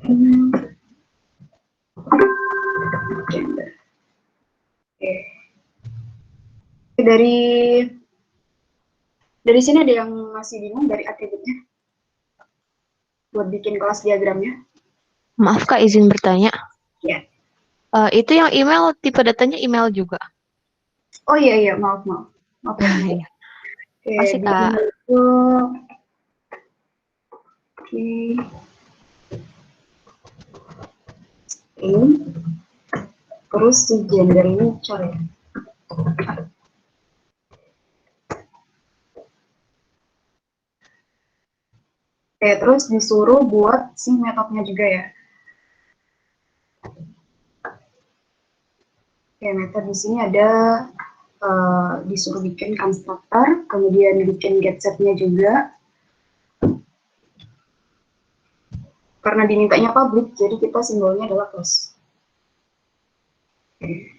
Gender. Oke. Dari sini ada yang masih bingung dari atributnya buat bikin kelas diagramnya? Maaf Kak, izin bertanya. Ya. Itu yang email, tipe datanya email juga. Oh iya, maaf ya. Iya. Oke, Masih di Kak. email itu, oke, ini, terus si gender ini cari. Oke, terus disuruh buat si metodenya juga ya. Oke, metode di sini ada disuruh bikin constructor, kemudian bikin get setnya juga. Karena dimintanya public, jadi kita simbolnya adalah plus. Oke.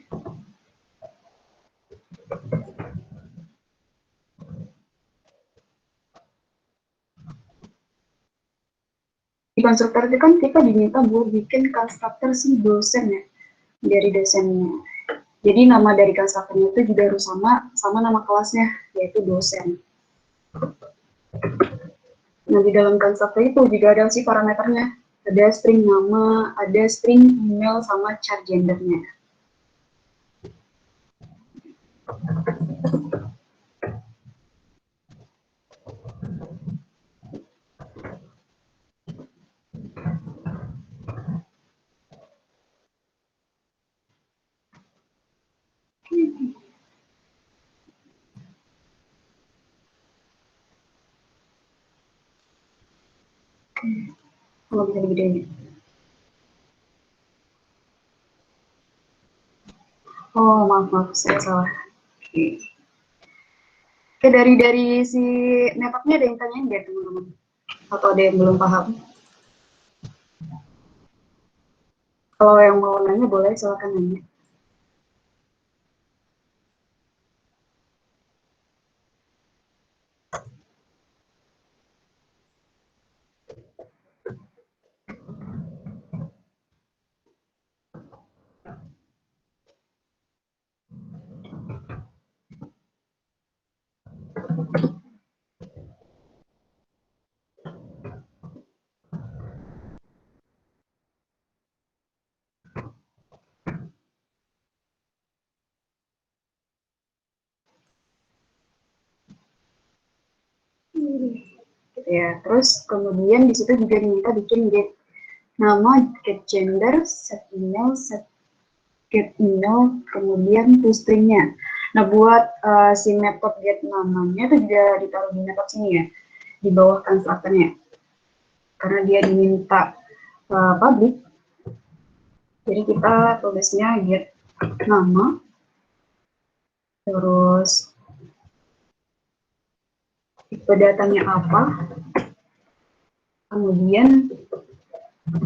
Di konstruktor itu kan kita diminta buat bikin konstruktor si dosen ya, dari dosennya. Jadi nama dari konstruktornya itu juga harus sama nama kelasnya, yaitu dosen. Nah, di dalam konstruktor itu juga ada sih parameternya. Ada string nama, ada string email, sama char gendernya. Kalau bisa digedein. Oh, maaf, saya salah. Oke. Oke, dari si networknya ada yang tanyain nggak teman-teman? Atau ada yang belum paham? Kalau yang mau nanya boleh, silakan nanya. Ya, terus kemudian di situ juga diminta bikin get nama, get gender, set email, set get email, kemudian toString-nya. Nah, buat si metode get namanya itu juga ditaruh di metode sini ya, di bawah konstruktornya. Karena dia diminta public, jadi kita tulisnya get nama, terus tipe datanya apa, kemudian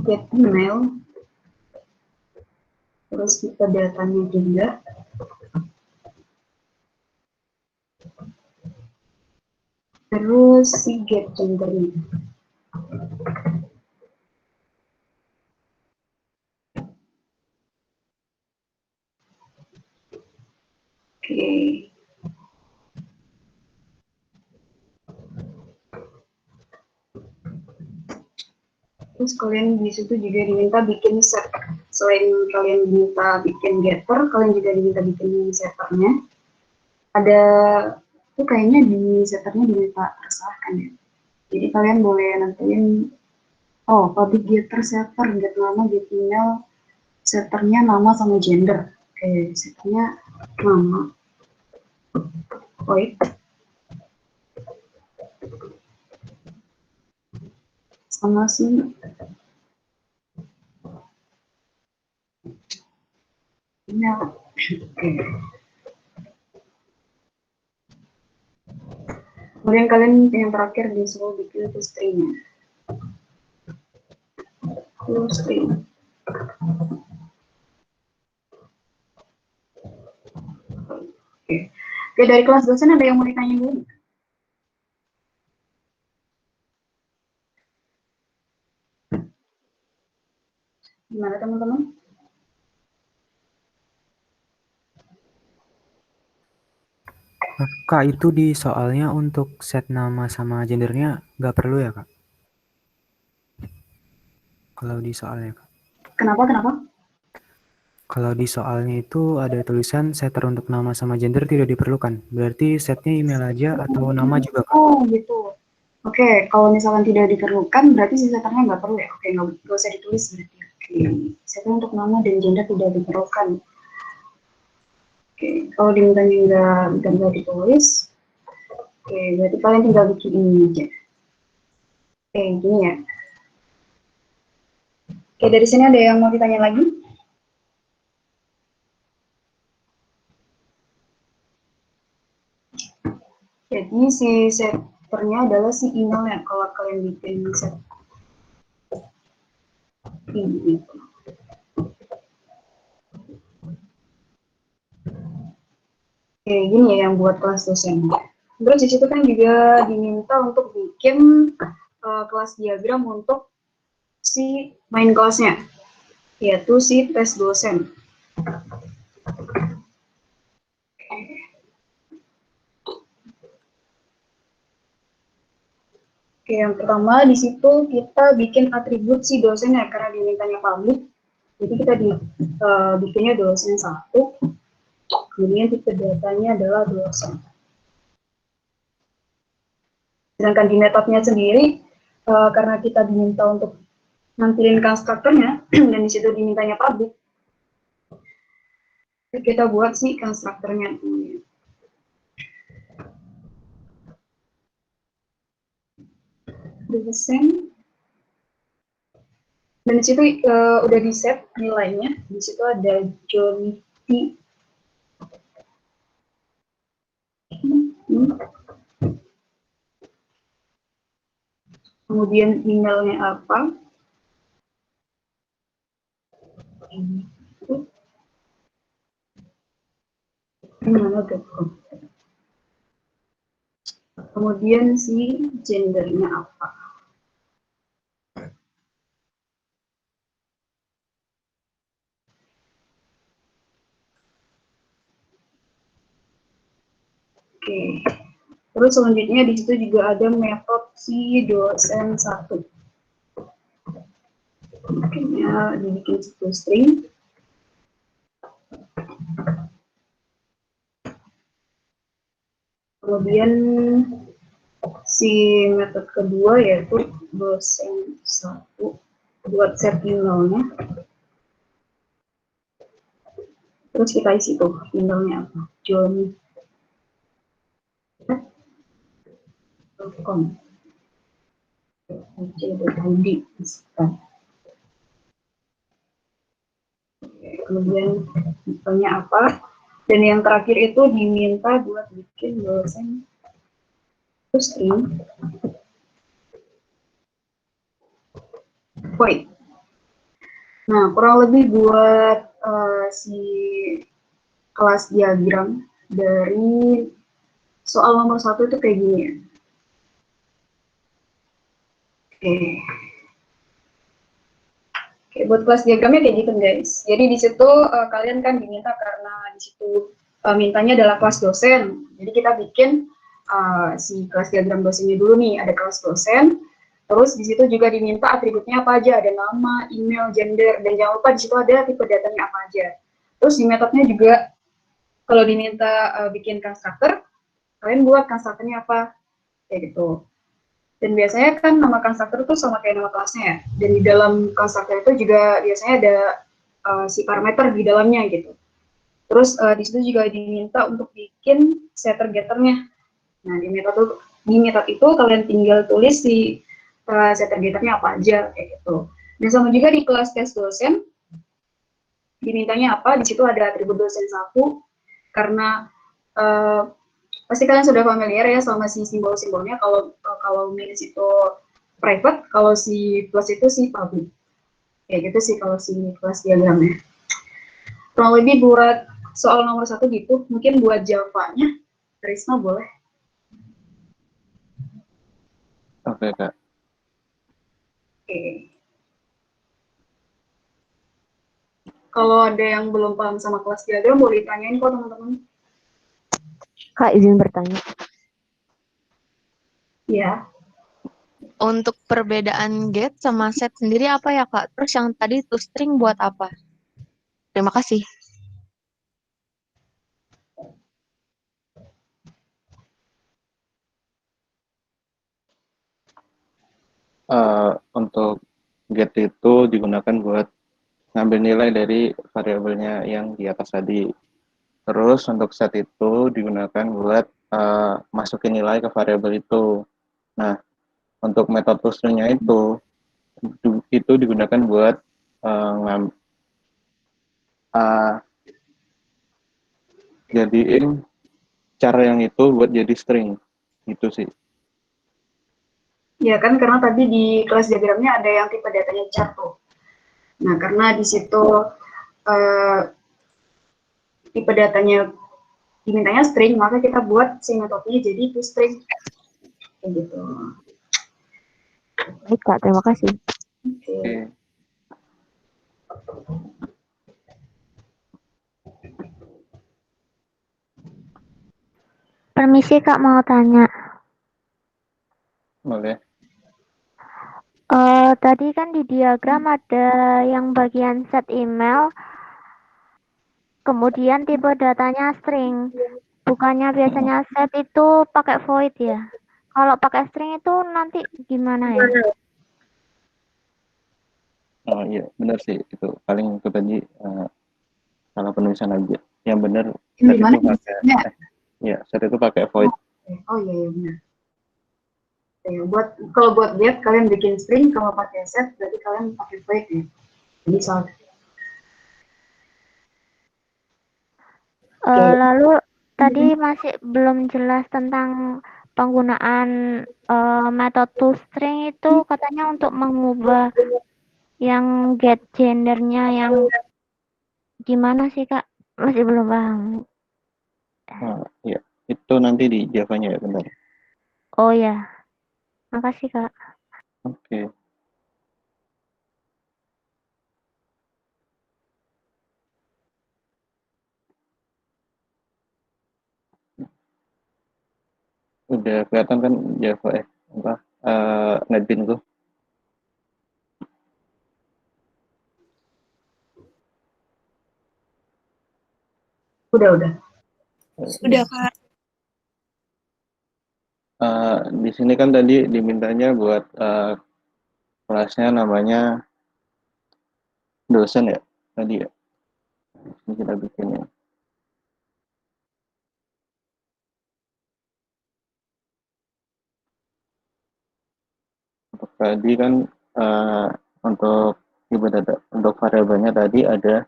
get email, terus tipe datanya juga, terus si get gendernya. Oke. Terus kalian di situ juga diminta bikin set. Selain kalian diminta bikin getter, kalian juga diminta bikin setternya. Ada itu kayaknya di setternya diminta terserahkan ya. Jadi kalian boleh nentuin public getter setter, get nama, get email, setternya nama sama gender. Oke, setternya nama. Wait. Sama sih. Email. Oke. Kemudian kalian yang terakhir disuruh bikin toString-nya. toString. Oke, dari kelas dosen ada yang mau ditanya dulu? Gimana teman-teman? Kak, itu di soalnya untuk set nama sama gendernya nggak perlu ya, Kak? Kalau di soalnya, Kak. Kenapa? Kalau di soalnya itu ada tulisan setter untuk nama sama gender tidak diperlukan. Berarti setnya email aja atau nama juga, Kak? Oh gitu. Oke, kalau misalkan tidak diperlukan, berarti si setternya nggak perlu ya? Oke, nggak usah ditulis berarti. Oke, setter untuk nama dan gender tidak diperlukan. Oke, kalau dimintanya nggak ditulis, oke, berarti kalian tinggal bikin ini aja. Oke, gini ya. Oke, dari sini ada yang mau ditanya lagi? Jadi si setternya adalah si emailnya kalau kalian bikin set ini. Oke, gini ya yang buat kelas dosen. Terus di situ kan juga diminta untuk bikin kelas diagram untuk si main kelasnya, yaitu si tes dosen. Oke, yang pertama di situ kita bikin atribut si dosennya karena dimintanya publik. Jadi kita bikinnya dosen 1, kemudian tipe datanya adalah dosen. Sedangkan di metodenya sendiri, karena kita diminta untuk nampilin konstruktornya dan di situ dimintanya publik, kita buat si konstruktornya. Dosen. Dan di situ udah di set nilainya. Di situ ada Johnny T. Kemudian emailnya apa? Gimana.com. Kemudian si gendernya apa? Oke. Terus selanjutnya di situ juga ada metode si dosen 1. Makanya dibikin satu string. Kemudian si metode kedua yaitu dosen 1 buat set emailnya. Terus kita isi tuh emailnya apa? John.com. Kemudian misalnya apa? Dan yang terakhir itu diminta buat bikin dosen string void. Nah, kurang lebih buat si kelas diagram dari soal nomor 1 itu kayak gini ya. Oke. Oke, buat kelas diagramnya kayak gitu guys. Jadi di situ kalian kan diminta karena di situ mintanya adalah kelas dosen. Jadi kita bikin si kelas diagram dosennya dulu nih. Ada kelas dosen. Terus di situ juga diminta atributnya apa aja. Ada nama, email, gender, dan jangan lupa di situ ada tipe datanya apa aja. Terus di metodenya juga kalau diminta bikin konstruktor, kalian buat konstruktornya apa kayak gitu. Dan biasanya kan nama konstruktor itu sama kayak nama kelasnya ya. Dan di dalam konstruktor itu juga biasanya ada si parameter di dalamnya gitu. Terus di situ juga diminta untuk bikin setter getternya. Nah di metode itu kalian tinggal tulis si setter getternya apa aja kayak gitu. Dan sama juga di kelas tes dosen dimintanya apa, di situ ada atribut dosen 1 karena pasti kalian sudah familiar ya sama si simbol-simbolnya. Kalau minus itu private, kalau si plus itu si public. Kayak gitu sih kalau si kelas diagramnya. Kurang lebih buat soal nomor 1 gitu. Mungkin buat Java-nya, Risma boleh. Oke, Kak. Oke. Kalau ada yang belum paham sama kelas diagram, boleh tanyain kok teman-teman. Kak, izin bertanya. Ya, Untuk perbedaan get sama set sendiri apa ya, Kak? Terus yang tadi toString buat apa? Terima kasih. Untuk get itu digunakan buat ngambil nilai dari variabelnya yang di atas tadi. Terus untuk set itu digunakan buat masukin nilai ke variabel itu. Nah, untuk metode toString-nya itu digunakan buat uh, uh, jadiin cara yang itu buat jadi string. Gitu sih. ya kan karena tadi di kelas diagramnya ada yang tipe datanya chart tuh. Nah, karena di situ eh, tipe datanya dimintanya string, maka kita buat si metodenya jadi toString. Kayak gitu. Baik, Kak. Terima kasih. Oke. Oke. Permisi Kak, mau tanya. Boleh. Tadi kan di diagram ada yang bagian set email, kemudian tipe datanya string. Bukannya biasanya set itu pakai void ya? Kalau pakai string itu nanti gimana ya? Oh iya, benar sih itu. Paling itu tadi salah penulisan aja. Yang benar set Gimana? itu pakai ya, set itu pakai void. Oh iya, iya benar. Ya, kalau buat get kalian bikin string, kalau pakai set berarti kalian pakai void ya. Jadi soal Lalu tadi masih belum jelas tentang penggunaan metode toString itu katanya untuk mengubah yang get gendernya yang gimana sih Kak? Masih belum paham. Ya, itu nanti di Java-nya ya, benar. Oh ya, makasih Kak. Oke. Udah kelihatan kan Java apa NetBeans tuh. udah. Sudah, Kak. Di sini kan tadi dimintanya buat kelasnya namanya dosen ya tadi ya. Ini kita bikin ya. Untuk tadi kan untuk untuk variabelnya tadi ada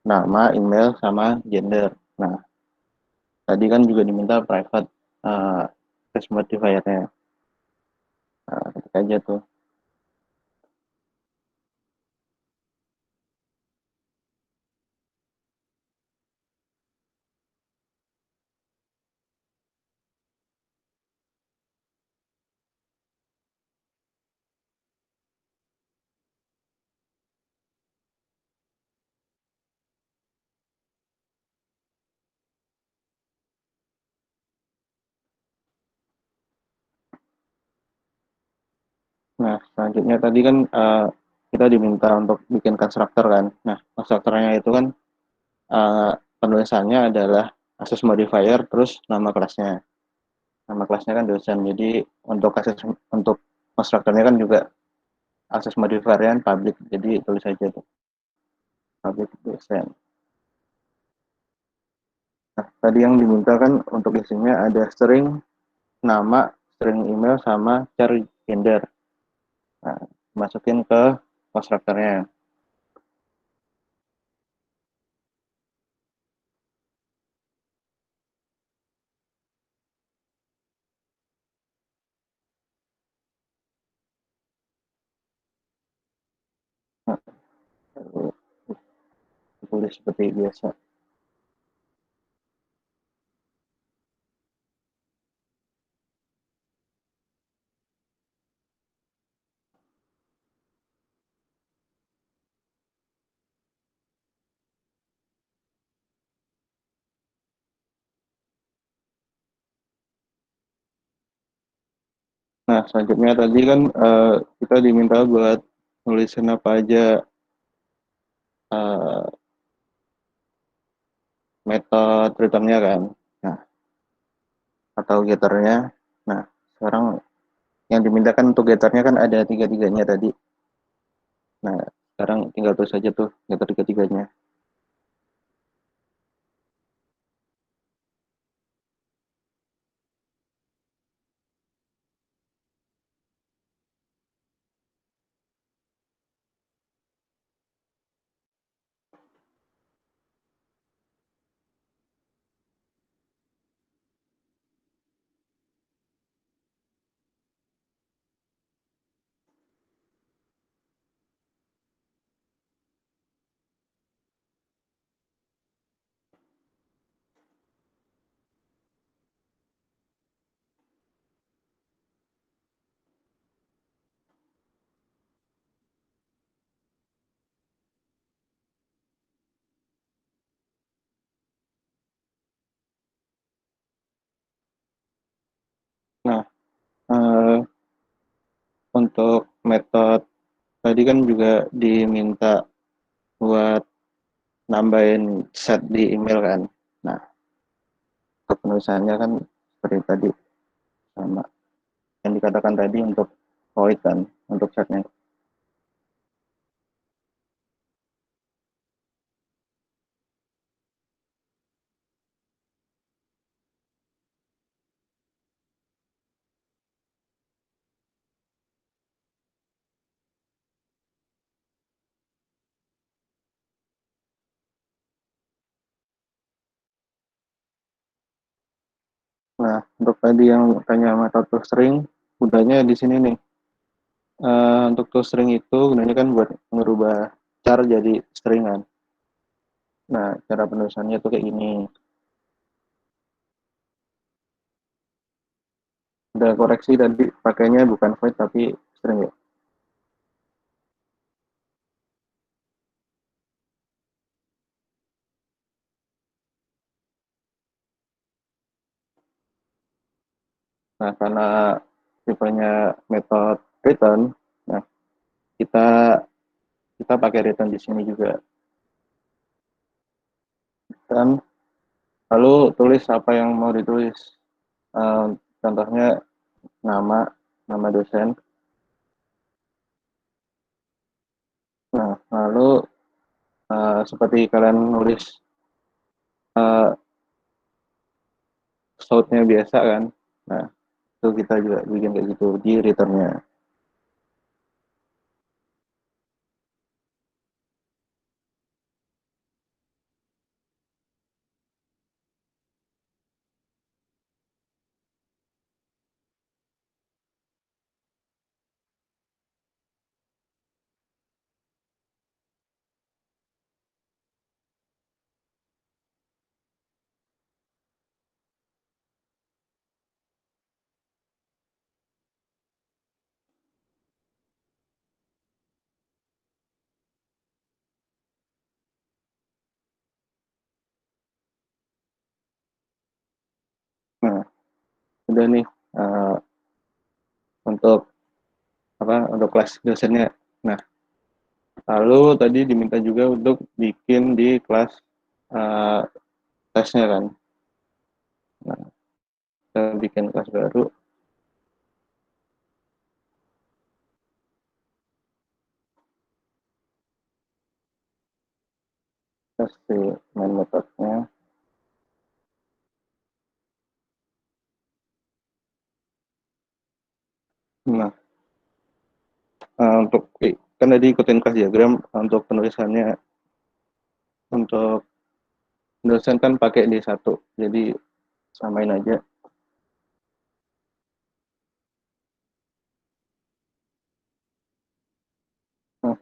nama, email, sama gender. Nah, tadi kan juga diminta private test modifier-nya. Nah, ketik aja tuh. Nah, selanjutnya tadi kan kita diminta untuk bikin konstruktor kan. Nah, konstruktornya itu kan penulisannya adalah access modifier terus nama kelasnya. Nama kelasnya kan dosen. Jadi untuk konstruktornya kan juga access modifier yang public. Jadi tulis aja tuh public dosen. Nah, tadi yang diminta kan untuk isinya ada string nama, string email sama char gender. Nah, masukin ke konstruktornya. Nah, tulis seperti biasa. Nah, selanjutnya tadi kan kita diminta buat nulisin apa aja eh, metode returnnya kan. Nah, atau getternya. Nah, sekarang yang dimintakan untuk getternya kan ada tiga-tiganya tadi. Nah, sekarang tinggal tulis saja tuh getter tiga-tiganya. Nah, eh, untuk metode tadi kan juga diminta buat nambahin set di email kan. Nah, untuk penulisannya kan seperti tadi sama yang dikatakan tadi untuk void kan untuk setnya. Nah, untuk tadi yang tanya metode toString, gunanya di sini nih. Untuk toString itu gunanya kan buat merubah char jadi stringan. Nah, cara penulisannya tuh kayak gini. Udah koreksi tadi pakainya bukan void tapi string ya. Nah, karena tipenya metode return, nah kita kita pakai return di sini juga. Dan lalu tulis apa yang mau ditulis. Contohnya nama nama dosen. Nah, lalu seperti kalian nulis uh, shoutnya biasa kan. Nah, itu kita juga bikin kayak gitu di returnnya. Nah, udah nih uh, untuk untuk kelas dosennya. Nah, lalu tadi diminta juga untuk bikin di kelas uh, tesnya kan. Nah, kita bikin kelas baru, pasti main metodenya. Nah, untuk kan tadi ikutin kelas diagram untuk penulisannya untuk dosen kan pakai D1, jadi samain aja. Nah,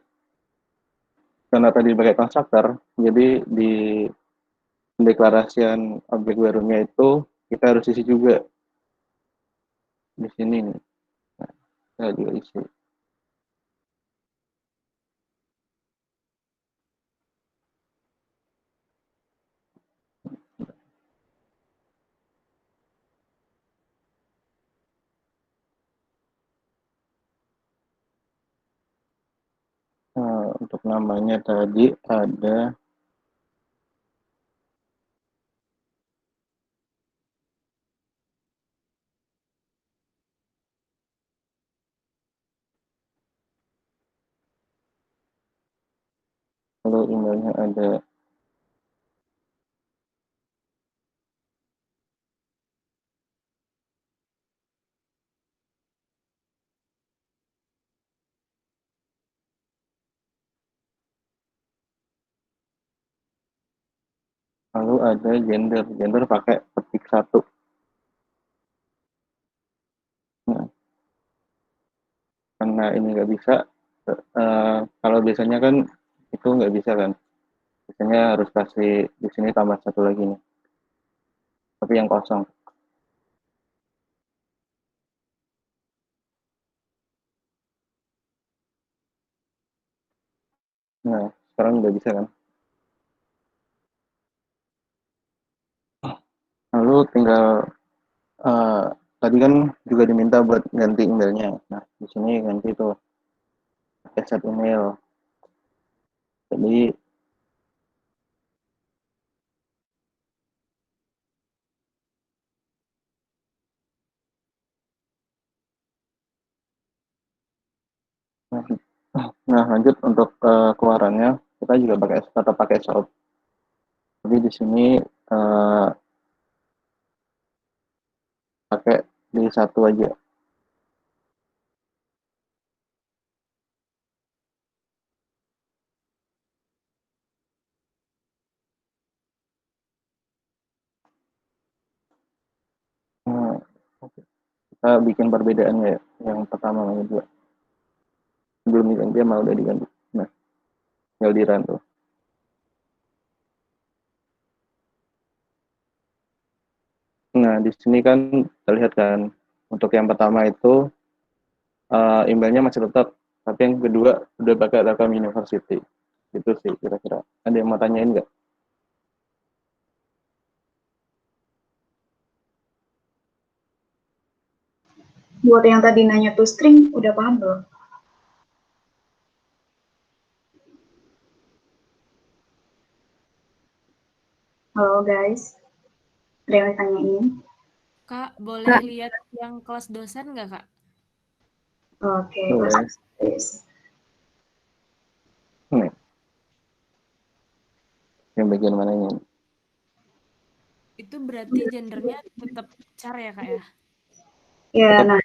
karena tadi pakai konstruktor, jadi di pendeklarasian objek barunya itu kita harus isi juga di sini nih. Nah, kita juga isi. Untuk namanya tadi ada lalu emailnya ada lalu ada gender pakai petik 1. Nah, karena ini nggak bisa, kalau biasanya kan itu nggak bisa kan, biasanya harus kasih di sini tambah 1 lagi nih, tapi yang kosong. Nah, sekarang udah bisa kan. Lalu tinggal tadi kan juga diminta buat ganti emailnya. Nah, di sini ganti tuh pakai set email. Jadi nah lanjut untuk keluarannya kita juga tetap pakai shop. Tapi di sini pakai di 1 aja. Nah, kita bikin perbedaannya ya. Yang pertama yang kedua. Belum diganti malah udah diganti. Nah, tinggal di run tuh. Nah, di sini kan terlihat kan untuk yang pertama itu emailnya masih tetap, tapi yang kedua udah pakai Telkom University. Itu sih kira-kira. Ada yang mau tanyain nggak? Buat yang tadi nanya to string, udah paham belum? Halo guys, ada yang tanyain? Kak, boleh lihat yang kelas dosen nggak, Kak? Oke, Boleh. yes. Nih. Yang bagian mana ini? Itu berarti gendernya tetap char ya, Kak ya? Ya, nah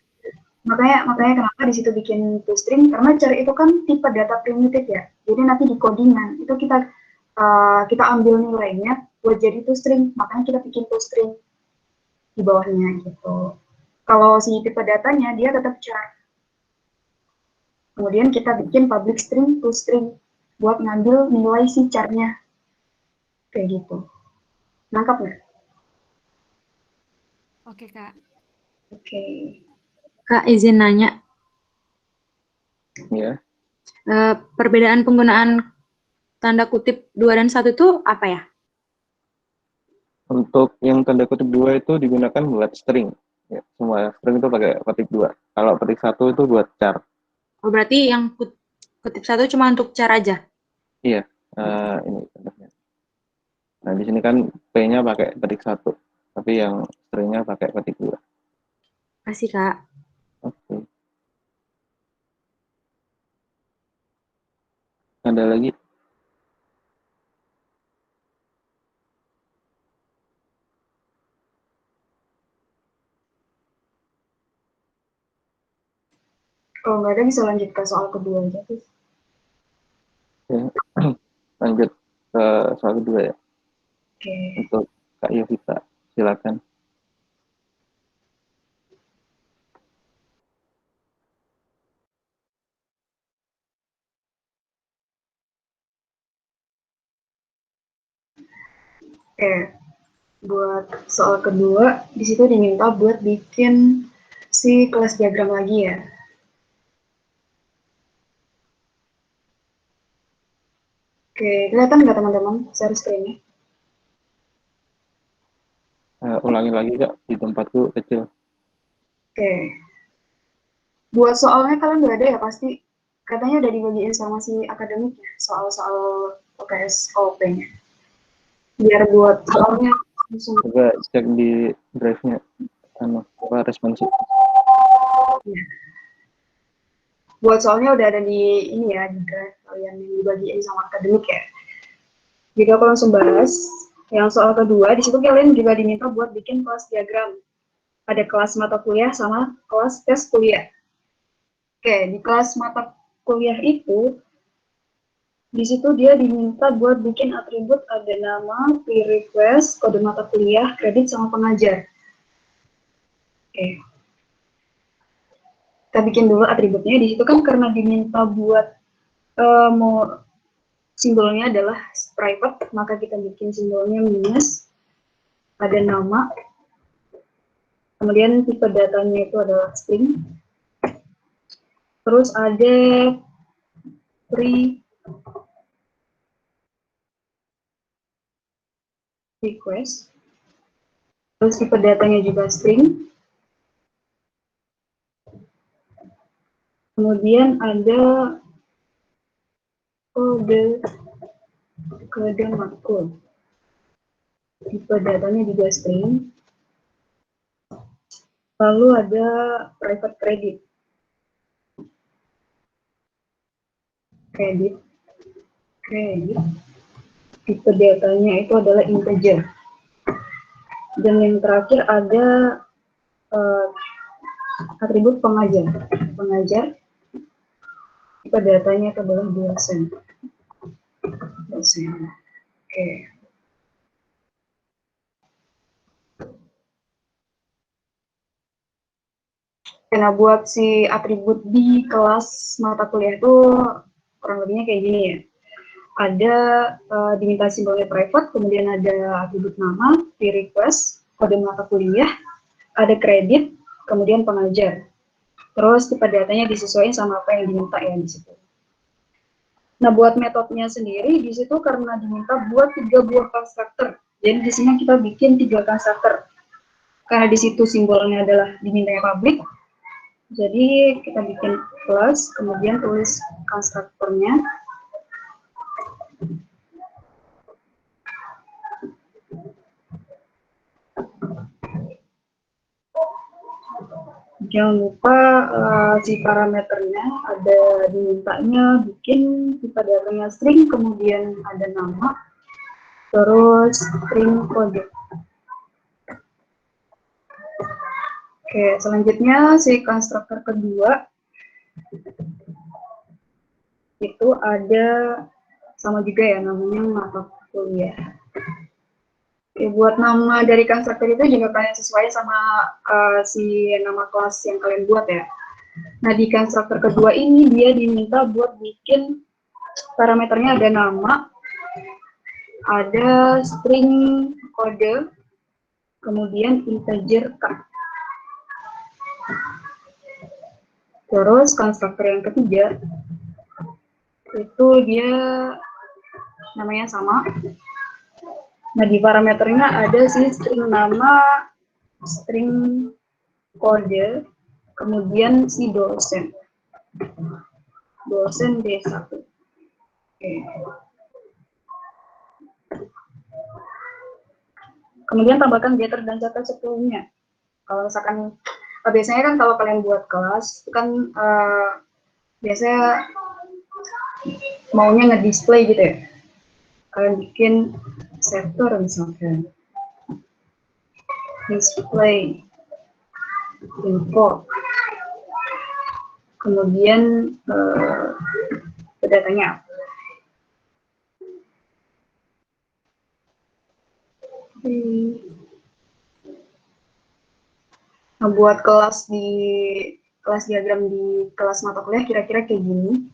makanya kenapa di situ bikin toString, karena char itu kan tipe data primitif ya. Jadi nanti di codingan itu kita ambil nilainya buat jadi toString, makanya kita bikin toString di bawahnya gitu. Kalau si tipe datanya dia tetap char. Kemudian kita bikin public string toString buat ngambil nilai si charnya. Kayak gitu. Nangkap nggak? Oke, Kak. Oke. Kak, izin nanya, Ya. perbedaan penggunaan tanda kutip 2 dan 1 itu apa ya? Untuk yang tanda kutip 2 itu digunakan buat string. Ya, semua string itu pakai petik 2. Kalau petik 1 itu buat char. Oh, berarti yang kutip 1 cuma untuk char aja? Iya, ini contohnya. Nah, di sini kan P-nya pakai petik 1, tapi yang string-nya pakai petik 2. Kasih, Kak. Oke. Ada lagi? Kalau nggak ada bisa lanjut ke soal kedua aja. Ya. Lanjut ke soal kedua ya. Oke. Untuk Kak Yovita, silakan. Oke. Buat soal kedua, di situ diminta buat bikin si kelas diagram lagi ya. Oke, kelihatan nggak teman-teman share screen-nya? Ulangi lagi Kak, di tempatku kecil. Oke. Buat soalnya kalian nggak ada ya pasti, katanya udah dibagi informasi akademiknya, soal-soal UTS OP-nya. Biar buat soalnya langsung. Coba cek di drive-nya responsif. Buat soalnya udah ada di ini ya, di drive kalian yang dibagiin sama akademik ya. Jadi aku langsung bahas yang soal kedua. Di situ kalian juga diminta buat bikin kelas diagram. Ada kelas mata kuliah sama kelas tes kuliah. Oke, di kelas mata kuliah itu, di situ dia diminta buat bikin atribut ada nama, pre-request, kode mata kuliah, kredit, sama pengajar. Oke. Kita bikin dulu atributnya. Di situ kan karena diminta buat mau simbolnya adalah private, maka kita bikin simbolnya minus, ada nama, kemudian tipe datanya itu adalah string, terus ada pre-request, terus tipe datanya juga string, kemudian ada kode makul, tipe datanya juga string, lalu ada private credit, tipe datanya itu adalah integer, dan yang terakhir ada atribut pengajar, tipe datanya itu adalah dosen. Oke. Karena buat si atribut di kelas mata kuliah itu kurang lebihnya kayak gini ya. Ada diminta simbolnya private, kemudian ada atribut nama, pre-request, kode mata kuliah, ada kredit, kemudian pengajar. Terus tipe datanya disesuaikan sama apa yang diminta ya di situ. Nah, buat metodenya sendiri di situ karena diminta buat 3 buah konstruktor. Jadi di sini kita bikin 3 konstruktor. Karena di situ simbolnya adalah dimintanya public. Jadi kita bikin plus, kemudian tulis konstruktornya. Jangan lupa si parameternya ada dimintanya bikin tipe datanya string, kemudian ada nama, terus string kode. Oke, selanjutnya si konstruktor kedua itu ada sama juga ya namanya mata kuliah. Oke, buat nama dari konstruktor itu juga kalian sesuai sama si nama kelas yang kalian buat ya. Nah, di konstruktor kedua ini dia diminta buat bikin parameternya ada nama, ada string kode, kemudian integer k. Terus konstruktor yang ketiga itu dia namanya sama. Nah, di parameternya ada si string nama, string kode, kemudian si dosen. Dosen D1. Oke. Kemudian tambahkan getter dan setter sebelumnya. Kalau misalkan biasanya kan kalau kalian buat kelas itu kan biasanya maunya nge-display gitu ya. Kalian bikin setter misalkan. Display info. Kemudian datanya. Nah, buat kelas diagram di kelas mata kuliah kira-kira kayak gini.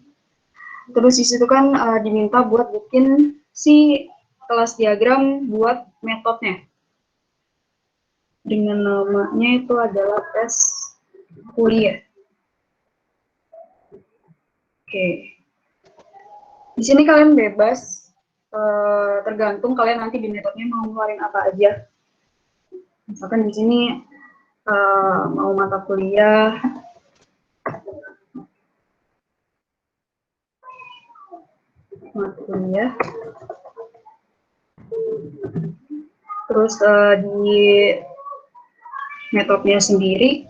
Terus di situ kan diminta buat bikin si kelas diagram buat metodenya. Dengan namanya itu adalah tes kuliah. Oke. Di sini kalian bebas, tergantung kalian nanti di metodenya mau ngeluarin apa aja. Misalkan di sini mau mata kuliah mata kuliah. Terus di metodenya sendiri,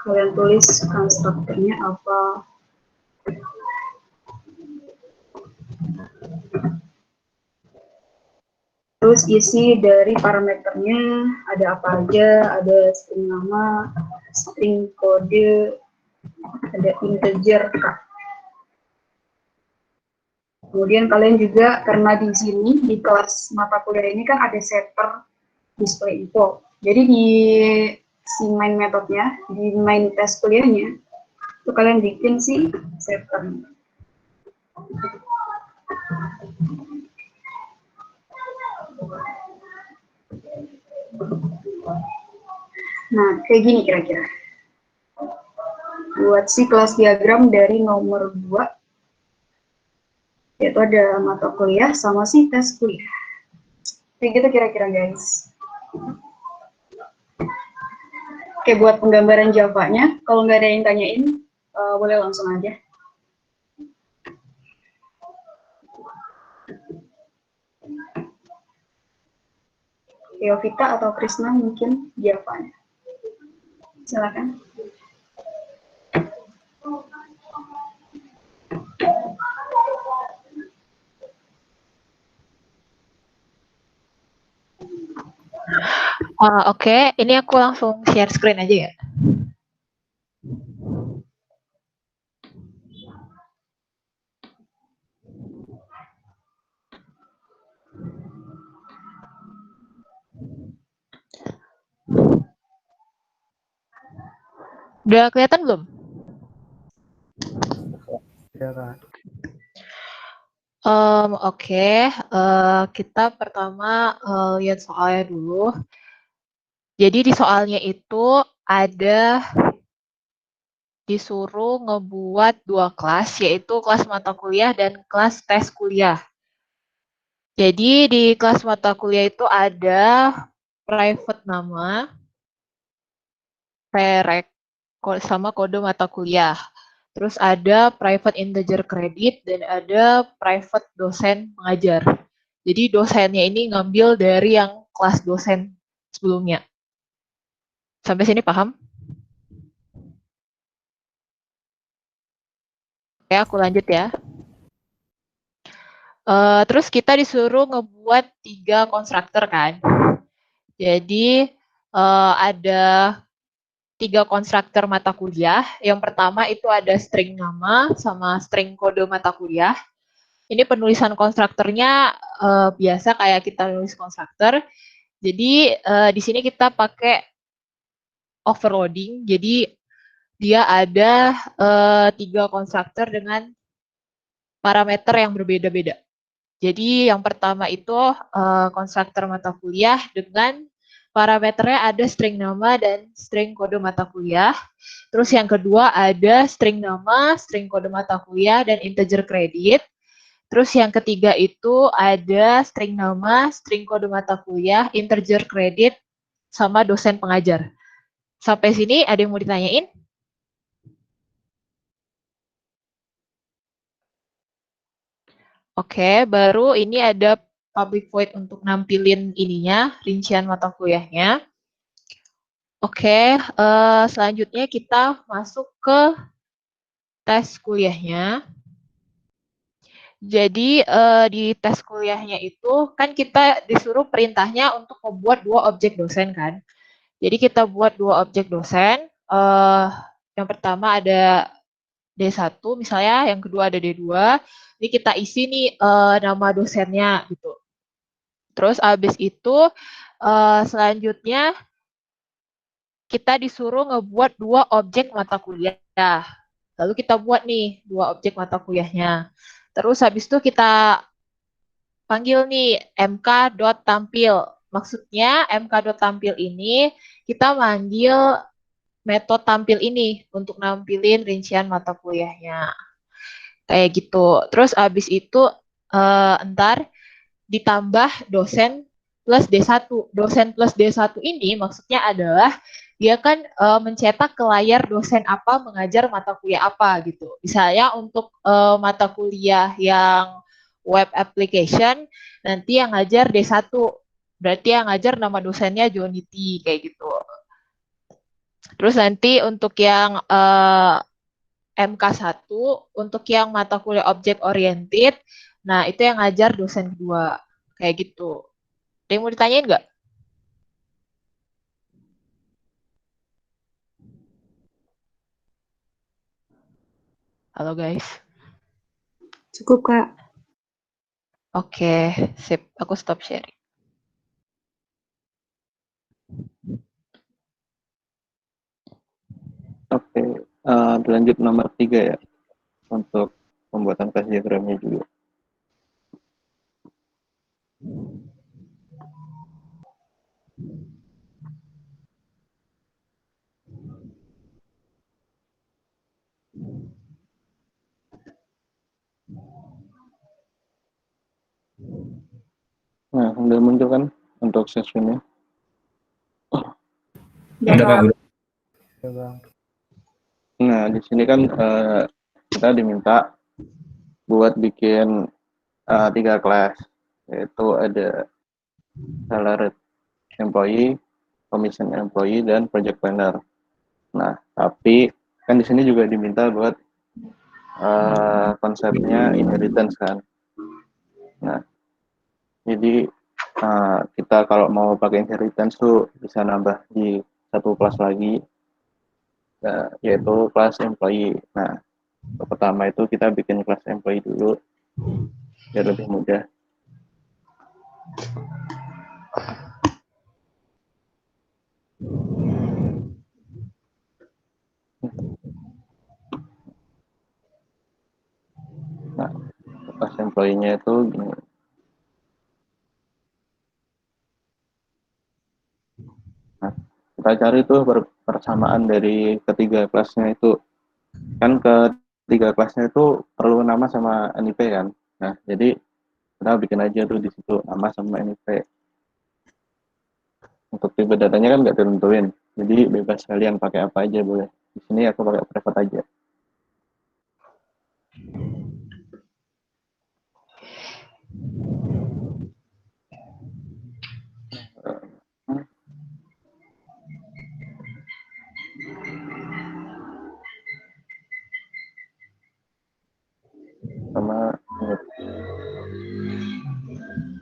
kalian tulis konstruktornya apa. Terus isi dari parameternya ada apa aja, ada string nama, string kode, ada integer, Kak. Kemudian kalian juga, karena di sini, di kelas mata kuliah ini kan ada setter display info. Jadi di si main metodenya, di main tes kuliahnya, itu kalian bikin si setter. Nah, kayak gini kira-kira. Buat si kelas diagram dari nomor 2, yaitu ada mata kuliah sama si tes kuliah. Kayak gitu kira-kira, guys. Oke, buat penggambaran Java-nya, kalau nggak ada yang tanyain, boleh langsung aja. Yovita atau Krisna mungkin Java-nya. Silakan. Oke, ini aku langsung share screen aja ya. Udah kelihatan belum? Ya, Kak. Oke, kita pertama lihat soalnya dulu. Jadi di soalnya itu ada disuruh ngebuat 2 kelas, yaitu kelas mata kuliah dan kelas tes kuliah. Jadi di kelas mata kuliah itu ada private nama, perek, sama kode mata kuliah. Terus ada private integer credit dan ada private dosen pengajar. Jadi dosennya ini ngambil dari yang kelas dosen sebelumnya. Sampai sini paham? Oke, aku lanjut ya. Terus kita disuruh ngebuat 3 konstruktor kan. Jadi ada 3 konstruktor mata kuliah. Yang pertama itu ada string nama sama string kode mata kuliah. Ini penulisan konstruktornya biasa kayak kita nulis konstruktor. Jadi di sini kita pakai overloading. Jadi dia ada 3 konstruktor dengan parameter yang berbeda-beda. Jadi yang pertama itu konstruktor mata kuliah dengan parameternya ada string nama dan string kode mata kuliah. Terus yang kedua ada string nama, string kode mata kuliah, dan integer credit. Terus yang ketiga itu ada string nama, string kode mata kuliah, integer credit, sama dosen pengajar. Sampai sini ada yang mau ditanyain? Oke, baru ini ada public void untuk nampilin ininya, rincian mata kuliahnya. Oke, selanjutnya kita masuk ke tes kuliahnya. Jadi di tes kuliahnya itu kan kita disuruh perintahnya untuk membuat 2 objek dosen kan. Jadi kita buat 2 objek dosen. Yang pertama ada D1 misalnya, yang kedua ada D2. Ini kita isi nih nama dosennya gitu. Terus abis itu selanjutnya kita disuruh ngebuat 2 objek mata kuliah. Lalu kita buat nih 2 objek mata kuliahnya. Terus habis itu kita panggil nih mk.tampil. Maksudnya mk.tampil ini kita manggil metode tampil ini untuk nampilin rincian mata kuliahnya. Kayak gitu. Terus abis itu ntar ditambah dosen plus D1. Dosen plus D1 ini maksudnya adalah dia kan mencetak ke layar dosen apa mengajar mata kuliah apa gitu. Misalnya untuk mata kuliah yang web application, nanti yang ngajar D1. Berarti yang ngajar nama dosennya Jonity kayak gitu. Terus nanti untuk yang MK1, untuk yang mata kuliah objek oriented, nah itu yang ngajar dosen kedua. Kayak gitu. Ada yang mau ditanyain nggak? Halo guys. Cukup, Kak. Oke, sip. Aku stop sharing. Oke, lanjut nomor 3 ya, untuk pembuatan class diagramnya juga. Nah, udah muncul kan untuk sessionnya? Udah, Kak. Ya, Bang. Nah, di sini kan kita diminta buat bikin 3 kelas, yaitu ada salaried employee, commission employee, dan project planner. Nah, tapi kan di sini juga diminta buat konsepnya inheritance kan. Nah, jadi kita kalau mau pakai inheritance tuh bisa nambah di satu kelas lagi, yaitu kelas employee. Nah, pertama itu kita bikin kelas employee dulu biar lebih mudah. Nah, kelas employee-nya itu gini. Nah, kita cari tuh persamaan dari ketiga kelasnya itu. Kan ketiga kelasnya itu perlu nama sama NIP kan. Nah, jadi kita bikin aja tuh di situ nama sama NIP. Untuk tipe datanya kan nggak ditentuin, jadi bebas kalian pakai apa aja boleh. Di sini aku pakai private aja. Sama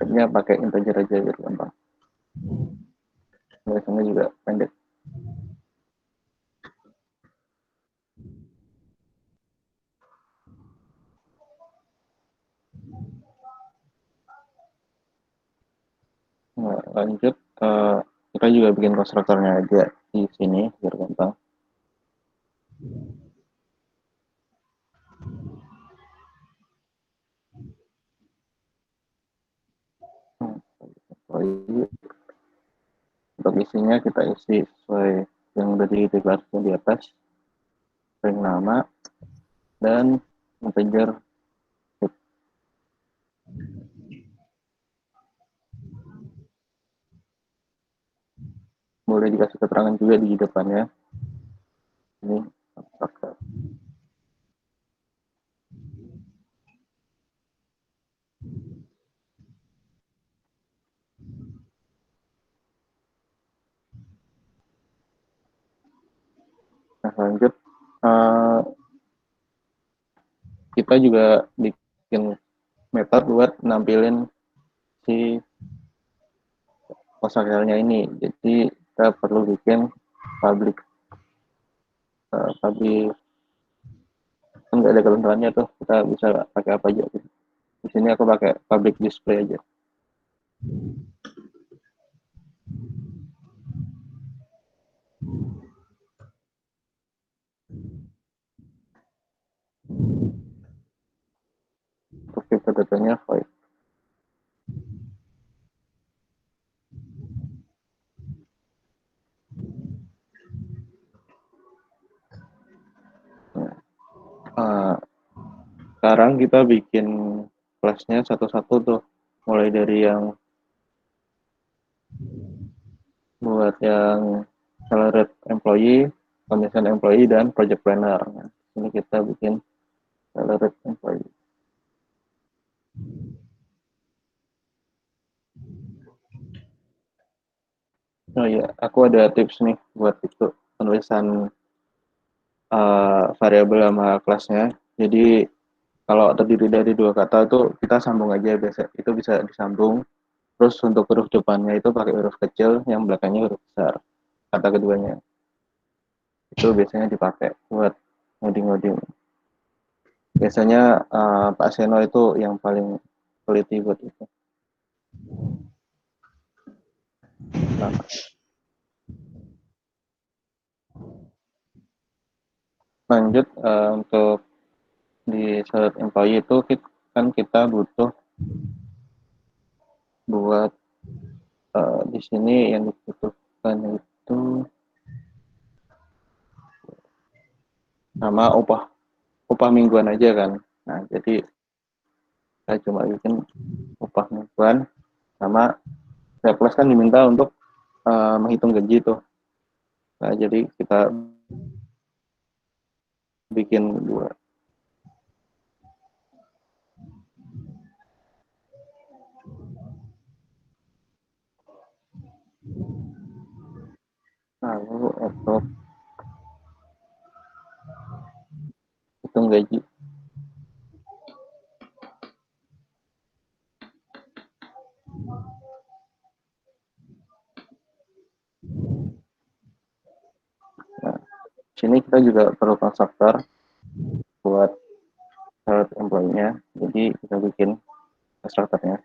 ini pakai integer aja biar gampang. Biasanya juga pendek. Nah, lanjut kita juga bikin konstruktornya aja di sini biar gampang. Untuk isinya kita isi sesuai yang udah dideklarasikan di atas, string nama dan integer. Boleh dikasih keterangan juga di depannya. Ini abstrak. Nah, lanjut kita juga bikin metode buat nampilin si kosakelnya ini. Jadi kita perlu bikin public kan nggak ada ketentuannya tuh, kita bisa pakai apa aja gitu. Di sini aku pakai public display aja. Untuk tipe datanya void. Nah, sekarang kita bikin kelasnya satu-satu tuh, mulai dari yang buat yang salaried employee, commission employee, dan project planner. Nah, ini kita bikin salaried employee. Oh iya, aku ada tips nih buat itu penulisan variabel sama kelasnya. Jadi kalau terdiri dari dua kata itu kita sambung aja, biasa itu bisa disambung. Terus untuk huruf depannya itu pakai huruf kecil, yang belakangnya huruf besar. Kata keduanya itu biasanya dipakai buat ngoding-ngoding. Biasanya Pak Seno itu yang paling teliti buat itu. Nah, lanjut untuk di salaried employee itu kan kita butuh buat di sini yang dibutuhkan itu sama upah mingguan aja kan. Nah, jadi saya cuma bikin upah mingguan sama plus kan diminta untuk menghitung gaji tuh. Nah, jadi kita bikin dua. Lalu untuk hitung gaji. Nah, sini kita juga perlu konstruktor buat salaried employee-nya. Jadi kita bikin konstruktornya.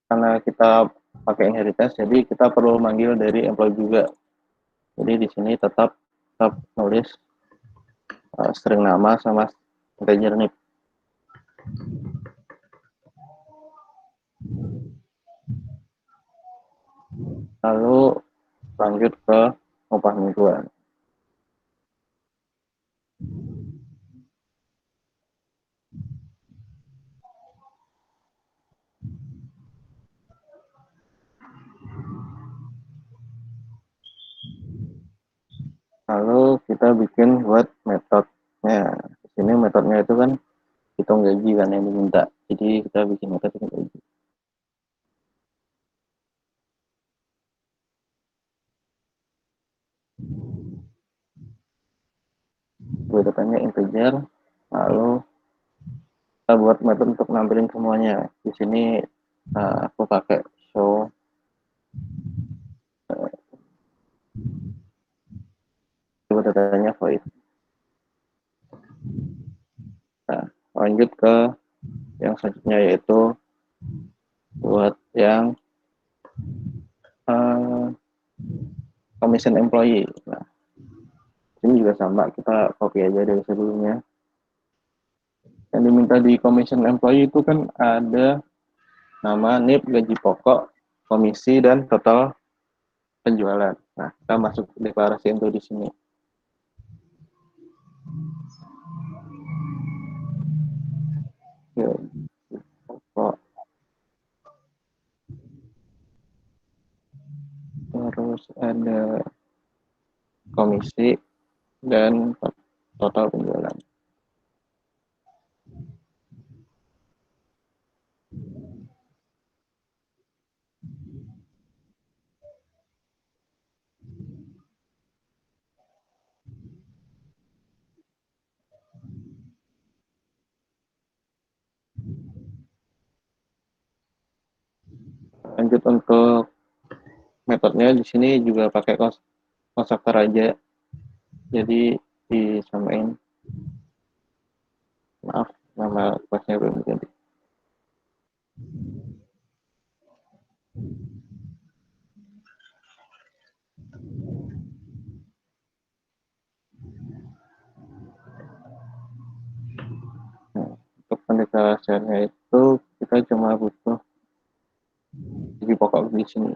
Karena kita pakai inheritance, jadi kita perlu manggil dari employee juga. Jadi di sini tetap nulis string nama sama integer name. Lalu lanjut ke upah mingguan. Lalu kita bikin buat metodenya. Di sini metodenya itu kan hitung gaji kan yang diminta. Jadi kita bikin metode hitung gaji. Datanya integer. Lalu kita buat metode untuk nampilin semuanya. Di sini aku pakai show datanya void. Nah, lanjut ke yang selanjutnya yaitu buat yang commission employee. Nah, ini juga sama, kita copy aja dari sebelumnya. Yang diminta di commission employee itu kan ada nama, NIP, gaji pokok, komisi, dan total penjualan. Nah, kita masuk deklarasi itu di sini. Pokok. Terus ada komisi dan total penjualan. Lanjut untuk metodenya di sini juga pakai konstruktor aja. Jadi disamain. Maaf, nama kelasnya belum diganti. Nah, untuk pendeklarasiannya itu kita cuma butuh gaji pokok di sini.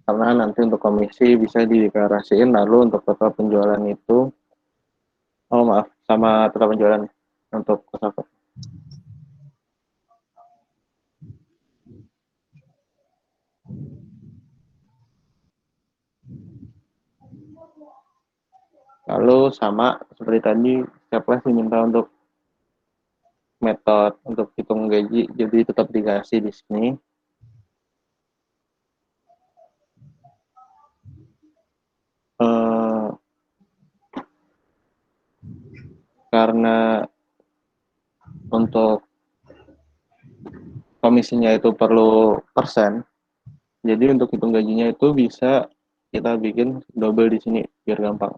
karena nanti untuk komisi bisa dideklarasiin, lalu untuk total penjualan itu, oh maaf, sama total penjualan untuk customer. Lalu sama seperti tadi, setiap kelas diminta untuk metode untuk hitung gaji, jadi tetap dikasih di sini. Karena untuk komisinya itu perlu persen, jadi untuk hitung gajinya itu bisa kita bikin double di sini biar gampang.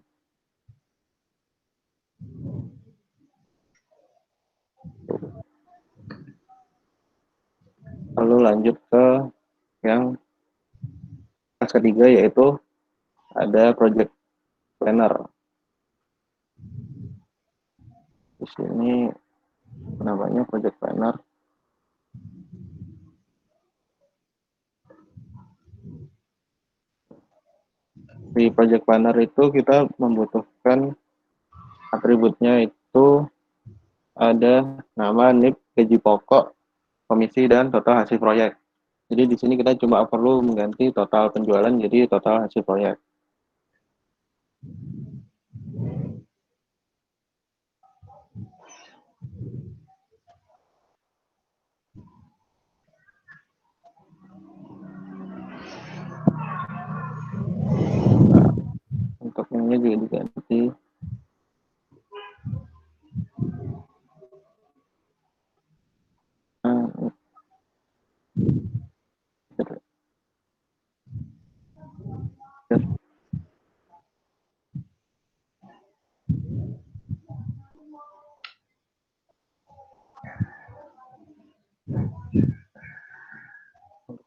Lalu lanjut ke yang kelas ketiga, yaitu ada project planner. Di sini namanya project planner. Di project planner itu kita membutuhkan atributnya itu ada nama, NIP, gaji pokok, komisi, dan total hasil proyek. Jadi di sini kita cuma perlu mengganti total penjualan jadi total hasil proyek. Nah, untuk ini juga diganti.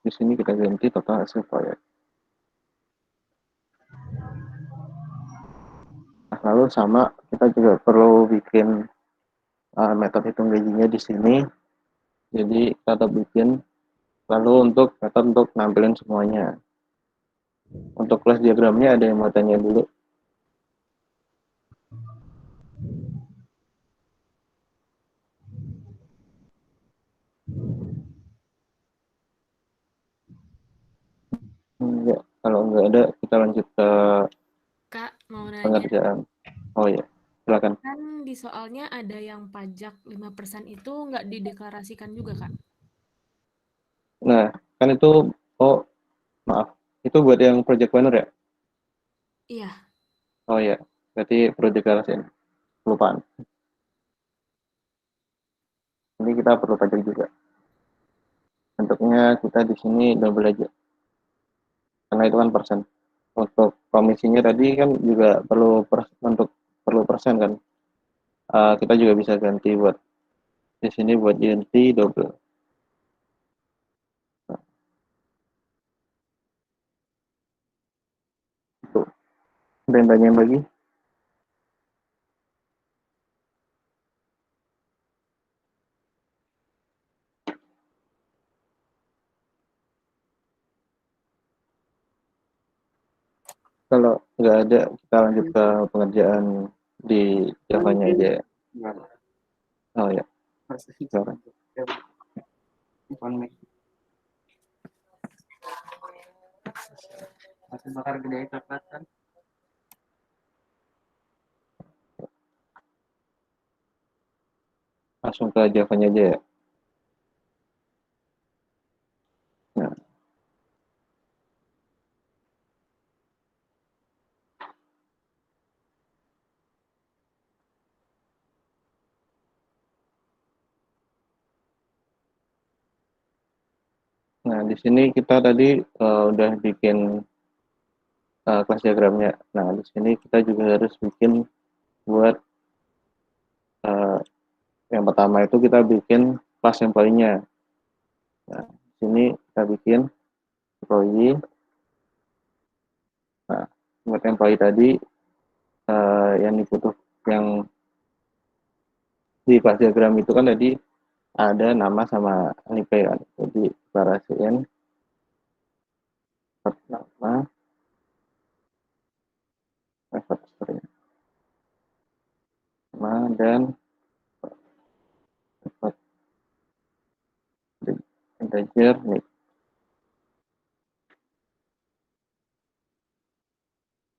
Di sini kita ganti total hasil proyek. Nah, lalu sama kita juga perlu bikin metode hitung gajinya di sini. Jadi kita bikin, lalu untuk metode untuk nampilin semuanya. Untuk kelas diagramnya ada yang mau tanya dulu? Enggak, kalau enggak ada kita lanjut ke Kak, mau nanya, pengerjaan. Oh ya, silakan. kan di soalnya ada yang pajak 5% itu nggak dideklarasikan juga, Kak? Nah, kan itu, oh maaf, itu buat yang project planner ya? Iya. Oh ya, berarti perlu deklarasiin. Kelupaan. Ini kita perlu pajak juga. Bentuknya kita di sini double aja. Karena itu kan persen. Untuk komisinya tadi kan juga perlu perlu persen kan. Kita juga bisa ganti buat di sini buat ganti double. Nah, itu. Ada yang tanyain lagi? Kalau nggak ada, kita lanjut ke pengerjaan di Java-nya aja ya. Oh ya, silakan. Langsung ke Java-nya aja ya. Nah, nah di sini kita tadi udah bikin kelas diagramnya. Nah, di sini kita juga harus bikin buat yang pertama itu kita bikin kelas employee-nya. Nah, di sini kita bikin employee. Nah, buat employee tadi yang dibutuh yang di kelas diagram itu kan tadi ada nama sama NIP kan. Jadi deklarasiin method nama, method string nama, dan method integer nih.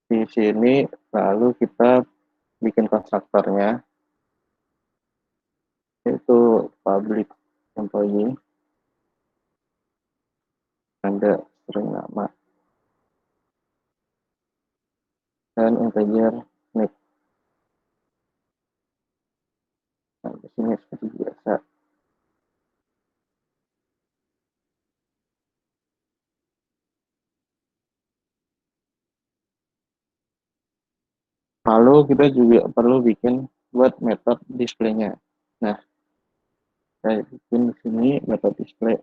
Di sini lalu kita bikin konstruktornya, yaitu public employee, ada string nama, dan integer name. Nah, di sini seperti biasa. Lalu kita juga perlu bikin buat metode display-nya. Nah, saya bikin di sini metode display.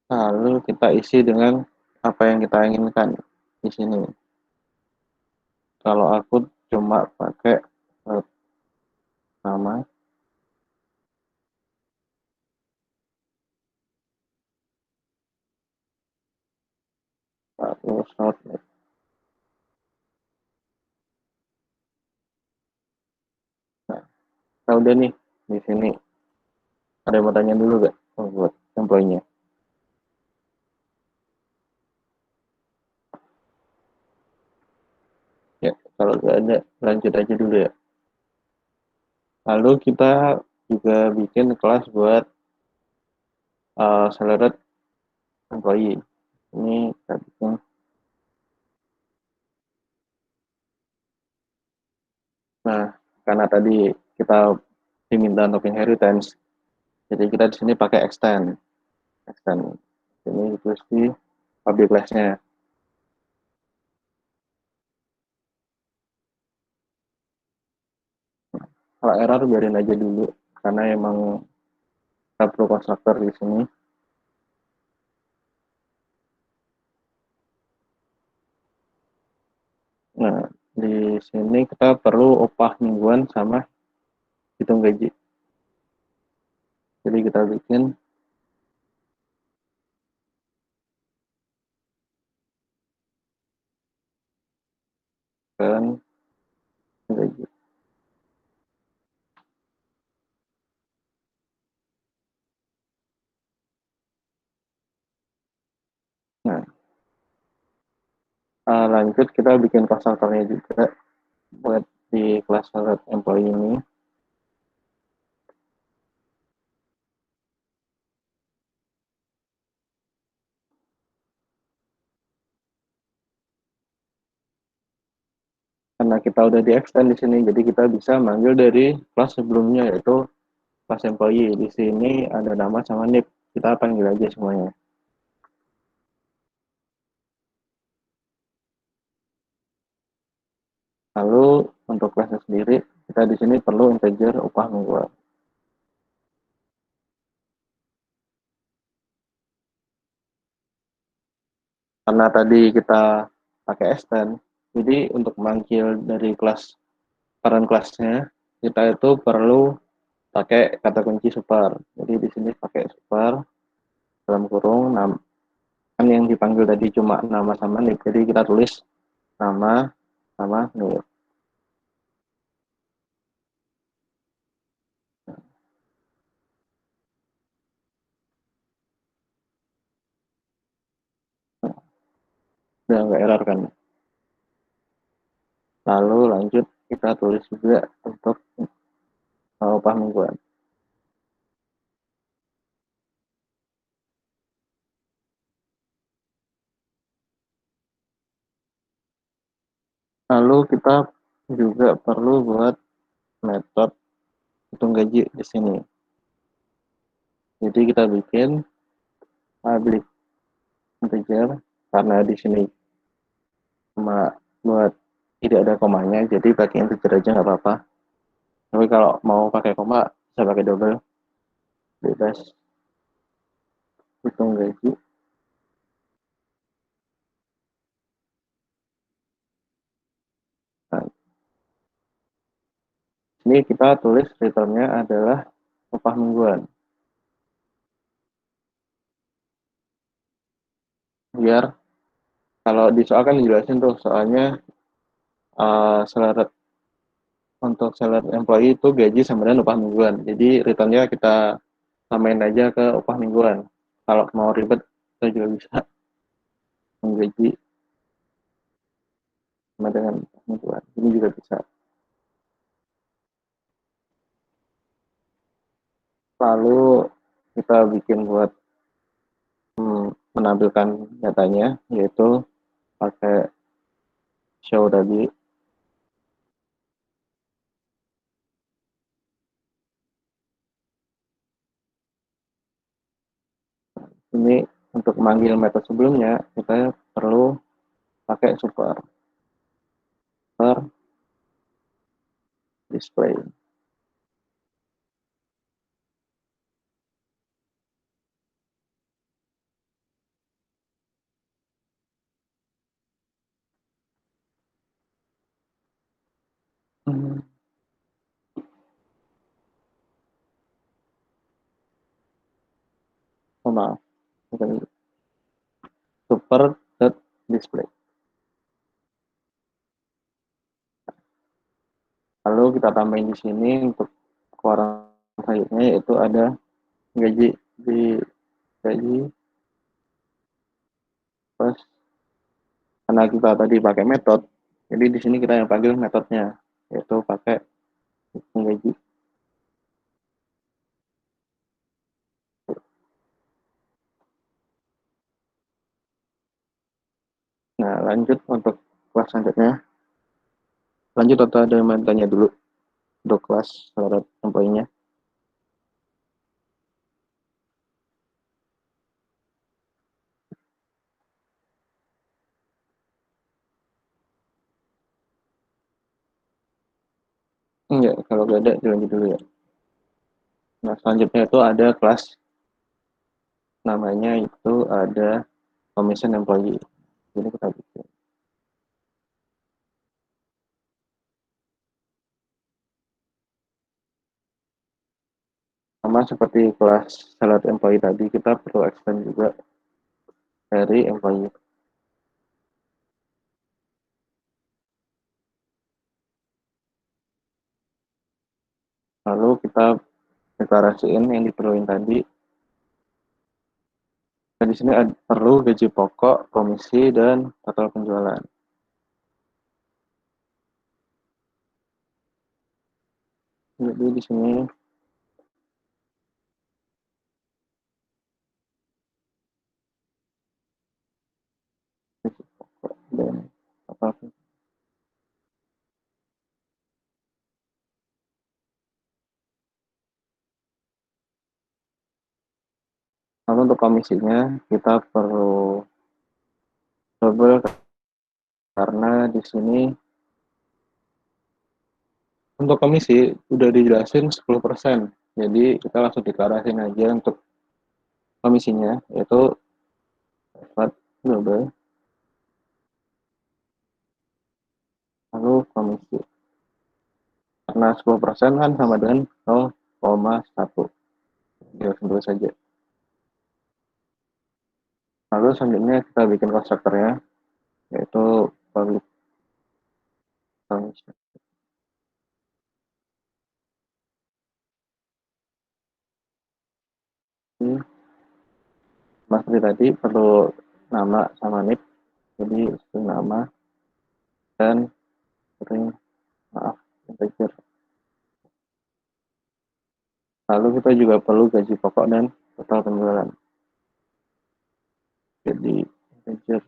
Lalu kita isi dengan apa yang kita inginkan di sini. Kalau aku cuma pakai nama, lalu short. Nah, kita udah nih di sini. Ada yang mau tanya dulu gak? Oh, buat employee-nya. Ya, kalau nggak ada, lanjut aja dulu ya. Lalu kita juga bikin kelas buat salaried employee. Ini kita bikin. Nah, karena tadi kita diminta untuk inheritance, jadi kita di sini pakai extend. Ini terus di public class-nya. Kalau error biarin aja dulu, karena emang kita perlu konstruktor di sini. Nah, di sini kita perlu upah mingguan sama hitung gaji. Jadi kita bikin kan gaji. Nah, lanjut kita bikin konstruktornya juga buat di kelas salaried employee ini. Karena kita udah di extend di sini, jadi kita bisa manggil dari kelas sebelumnya, yaitu kelas employee. Di sini ada nama sama NIP, kita panggil aja semuanya. Lalu untuk kelasnya sendiri, kita di sini perlu integer upah mingguan. Karena tadi kita pakai extend, jadi untuk manggil dari kelas parent kelasnya, kita itu perlu pakai kata kunci super. Jadi di sini pakai super dalam kurung, kan yang dipanggil tadi cuma nama sama NIP, jadi kita tulis nama sama NIP. Udah nggak error kan. Lalu lanjut kita tulis juga untuk upah mingguan. Lalu kita juga perlu buat metode hitung gaji di sini. Jadi kita bikin public integer, karena di sini cuma buat tidak ada komanya, jadi pakai integer aja nggak apa-apa. Tapi kalau mau pakai koma, bisa pakai double, bebas. hitung gaji. Nah, ini kita tulis returnnya adalah upah mingguan. Biar kalau di soal kan dijelasin tuh, soalnya untuk salary employee itu gaji sama dengan upah mingguan. Jadi returnnya kita samain aja ke upah mingguan. Kalau mau ribet, kita juga bisa menggaji sama dengan upah mingguan. Ini juga bisa. Lalu kita bikin buat menampilkan datanya, yaitu pakai show tadi. Ini untuk memanggil metode sebelumnya, kita perlu pakai super display. Oh, maaf. Super display. Lalu kita tambahin di sini untuk keluaran selanjutnya, yaitu ada gaji di gaji plus, karena kita tadi pakai metode, jadi di sini kita yang panggil metodenya, yaitu pakai gaji. Nah, lanjut untuk kelas selanjutnya. Lanjut atau ada yang tanya dulu untuk kelas syarat employee-nya? Enggak, kalau nggak ada dilanjut dulu ya. Nah, selanjutnya itu ada kelas, namanya itu ada commission employee. Jadi kita bikin. Sama seperti kelas salary employee tadi, kita perlu extend juga dari employee. Lalu kita deklarasiin yang diperluin tadi. Nah, di sini perlu gaji pokok, komisi, dan total penjualan. Jadi di sini gaji pokok dan total penjualan. Lalu untuk komisinya kita perlu double, karena di sini untuk komisi udah dijelasin 10%. Jadi kita langsung deklarasin aja untuk komisinya, yaitu double. Lalu komisi. Karena 10% kan sama dengan 0,1. Ya, tentu saja. Lalu selanjutnya kita bikin konstruktornya, yaitu public function. Mas tadi perlu nama sama NIP, jadi string nama dan string integer. Lalu kita juga perlu gaji pokok dan total penjualan. Jadi integer.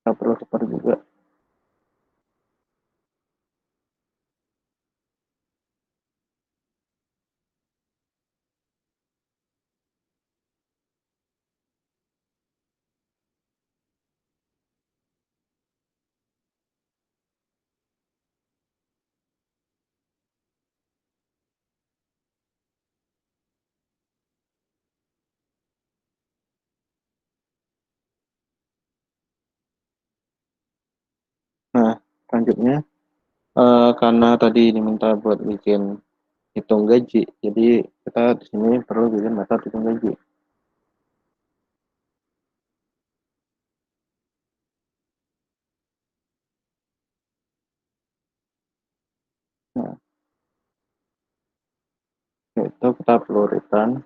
Kita perlu super juga. Selanjutnya, karena tadi diminta buat bikin hitung gaji, jadi kita di sini perlu bikin metode hitung gaji. Nah, itu kita perlu return.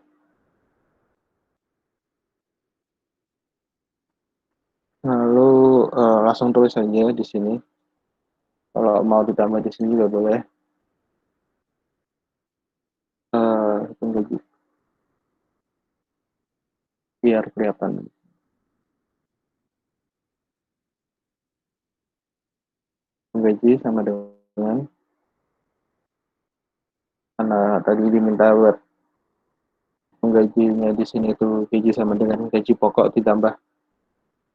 Lalu langsung tulis saja di sini. Kalau mau ditambah di sini juga boleh. Hitung gaji. Biar kelihatan. Hitung gaji sama dengan, karena tadi diminta buat gajinya di sini itu gaji sama dengan gaji pokok ditambah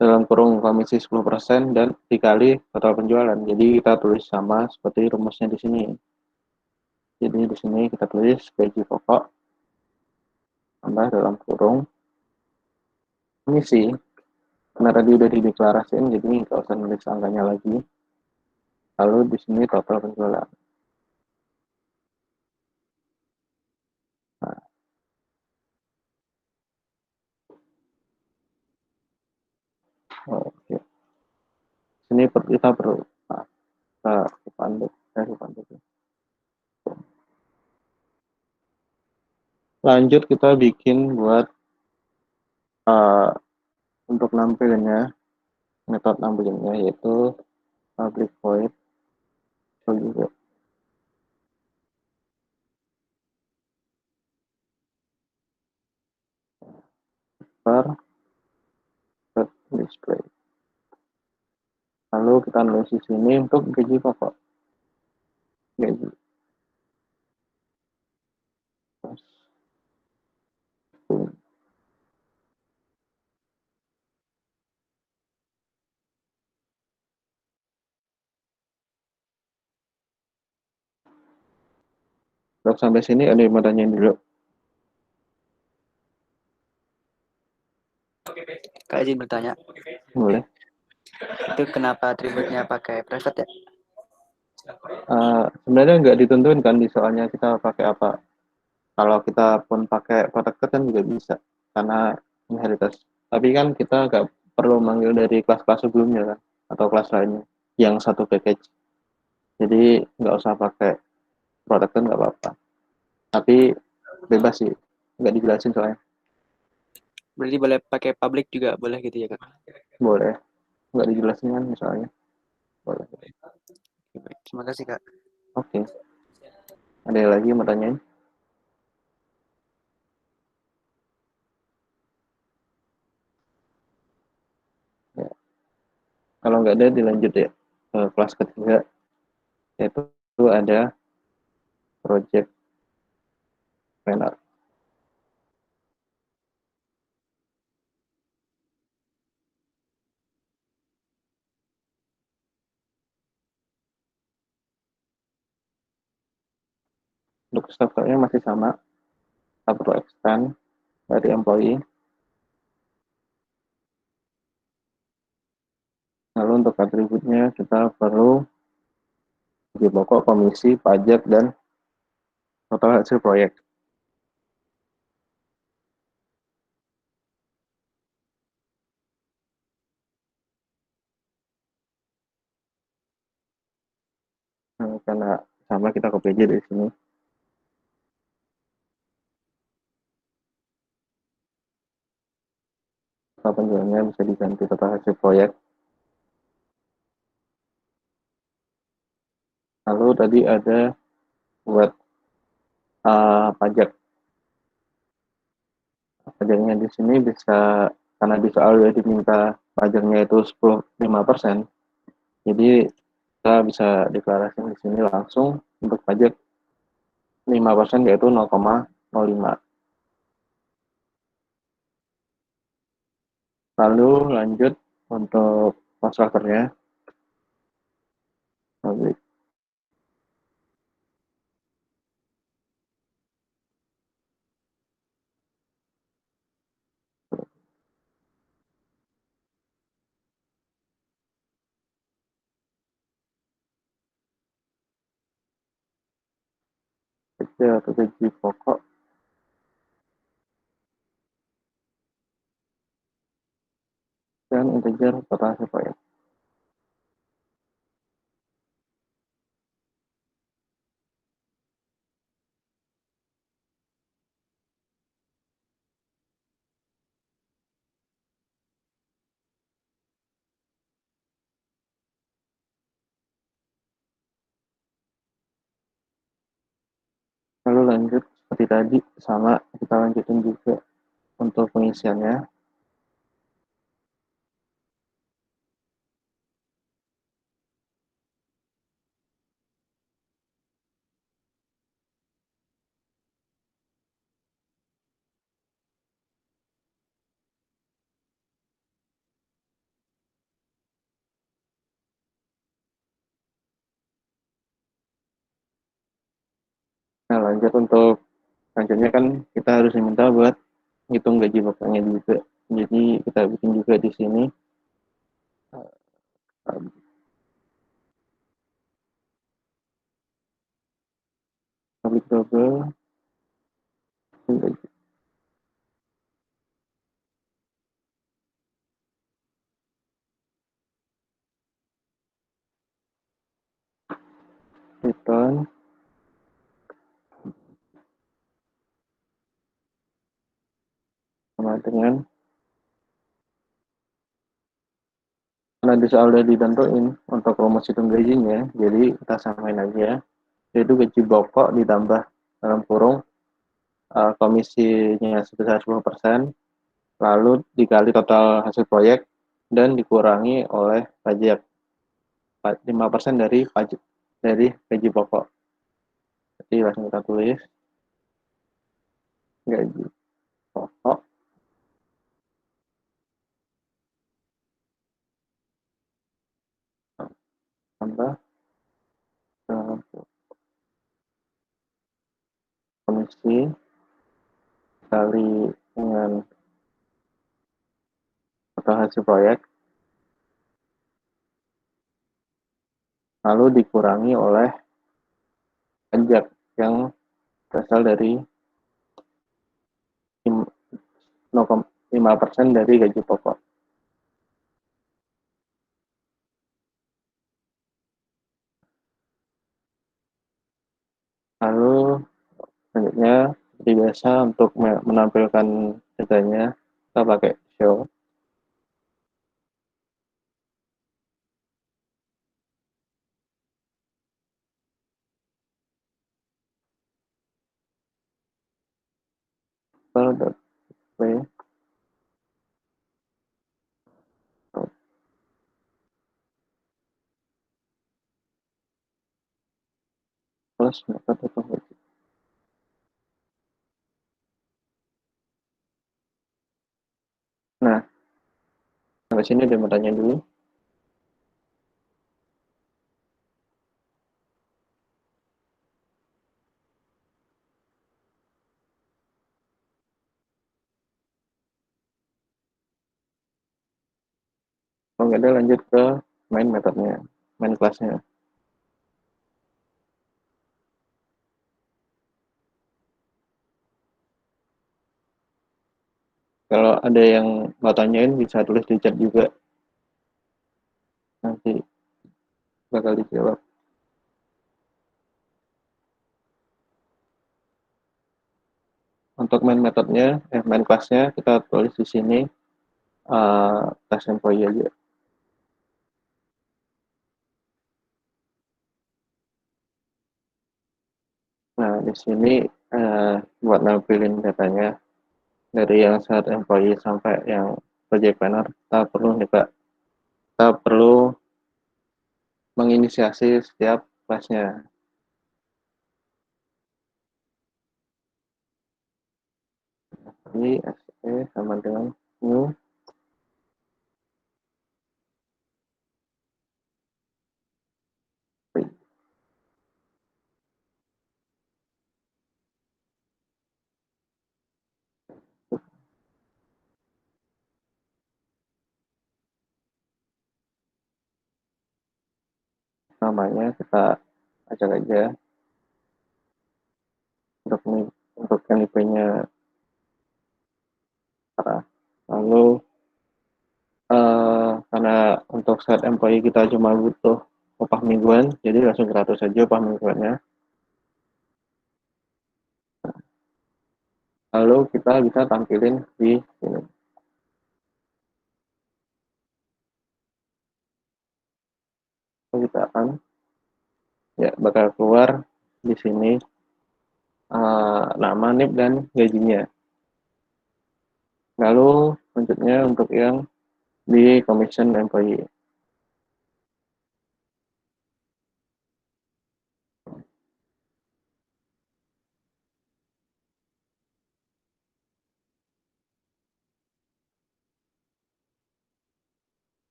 dalam kurung komisi 10% dan dikali total penjualan. Jadi kita tulis sama seperti rumusnya di sini. Jadi di sini kita tulis gaji pokok tambah dalam kurung komisi. Karena tadi udah dideklarasiin, jadi nggak usah nulis angkanya lagi. Lalu di sini total penjualan. Nah, oke. Sini kita perlu kita panduk. Lanjut kita bikin buat untuk nampilannya, metode nampilannya yaitu public void juga per display. Lalu kita nulis di sini untuk gaji pokok. Gaji. Untuk sampai sini ada yang mau tanyain dulu. Kak izin bertanya, Boleh. itu kenapa atributnya pakai private ya? Sebenarnya nggak ditentuin kan di soalnya kita pakai apa. Kalau kita pun pakai protected kan juga bisa karena inheritance. Tapi kan kita nggak perlu manggil dari kelas-kelas sebelumnya kan atau kelas lainnya yang satu package. Jadi nggak usah pakai protected nggak apa-apa. Tapi bebas sih, nggak dijelasin soalnya. Berarti boleh pakai public juga boleh gitu ya Kak? Boleh, nggak dijelasin kan misalnya. Boleh. Baik, terima kasih Kak. Oke. Ada yang lagi mau tanyain? Ya. Kalau nggak ada dilanjut ya ke kelas ketiga, yaitu ada project planner. Untuk strukturnya masih sama, kita perlu expand dari employee. Lalu untuk atributnya kita perlu gaji pokok, komisi, pajak, dan total hasil proyek. Nah, karena sama kita copy aja dari sini. Total penjualannya bisa diganti total hasil proyek. Lalu tadi ada buat pajak. Pajaknya di sini bisa, karena di soal udah diminta pajaknya itu 5%, jadi kita bisa deklarasi di sini langsung untuk pajak 5% yaitu 0,05. Lalu lanjut untuk konstruktornya. ya atau gaji pokok dan integer total hasil proyek. Lalu lanjut seperti tadi, sama kita lanjutin juga untuk pengisiannya. Nah, lanjut untuk selanjutnya kan kita harus diminta buat hitung gaji pokoknya juga. Jadi kita bikin juga di sini public double gaji. Return sama dengan karena di soal udah ditentuin untuk rumus hitung gajinya, jadi kita samain aja, yaitu gaji pokok ditambah dalam kurung komisinya sebesar 10%, lalu dikali total hasil proyek dan dikurangi oleh pajak 5% dari pajak dari gaji pokok. Jadi langsung kita tulis gaji pokok tambah komisi kali dengan total hasil proyek, lalu dikurangi oleh pajak yang berasal dari 5% dari gaji pokok. Lalu selanjutnya seperti biasa untuk menampilkan datanya kita pakai show. Play plus method hitung gaji. Nah, sampai sini udah mau tanya dulu. Kalau nggak ada lanjut ke main metodenya, main kelasnya. Kalau ada yang mau tanyain bisa tulis di chat juga. Nanti bakal dijawab. Untuk main metodenya, main kelasnya kita tulis di sini tes employee aja. Nah, di sini buat nampilin datanya dari yang saat employee sampai yang project planner, kita perlu nih Pak, kita perlu menginisiasi setiap kelasnya. Ini SE sama dengan new namanya kita acak aja mendapatkan IP-nya parah. Lalu karena untuk set employee kita cuma butuh upah mingguan, jadi langsung 100 saja upah mingguannya. Lalu kita bisa tampilin di sini. Kita akan bakal keluar di sini nama, NIP, dan gajinya. Lalu selanjutnya untuk yang di commission employee.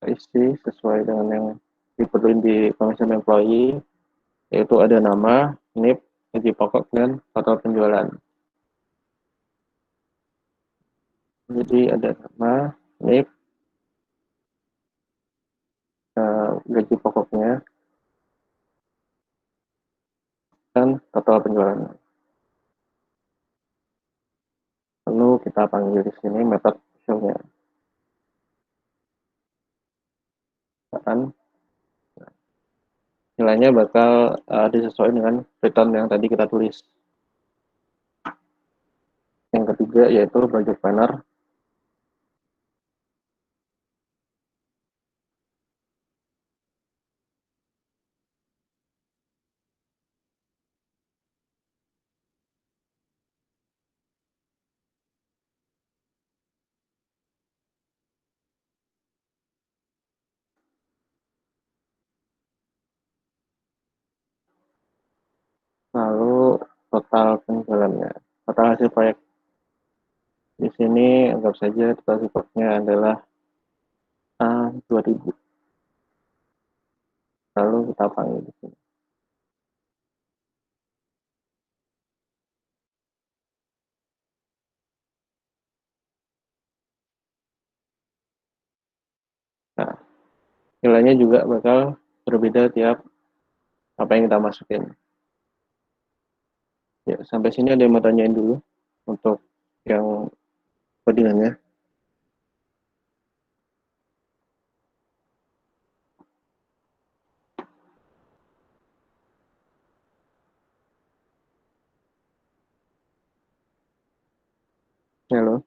Isi sesuai dengan yang diperlukan di commission employee, yaitu ada nama, NIP, gaji pokok, dan total penjualan. Jadi ada nama, NIP, gaji pokoknya, dan total penjualannya. Lalu kita panggil di sini method show-nya. Nilainya bakal disesuaikan dengan return yang tadi kita tulis. Yang ketiga yaitu project planner. Lalu total penjualannya, total hasil proyek. Di sini anggap saja total hasil proyeknya adalah 2000. Lalu kita panggil di sini. Nah, nilainya juga bakal berbeda tiap apa yang kita masukin. Ya, sampai sini ada yang mau tanyain dulu untuk yang codingannya. Halo.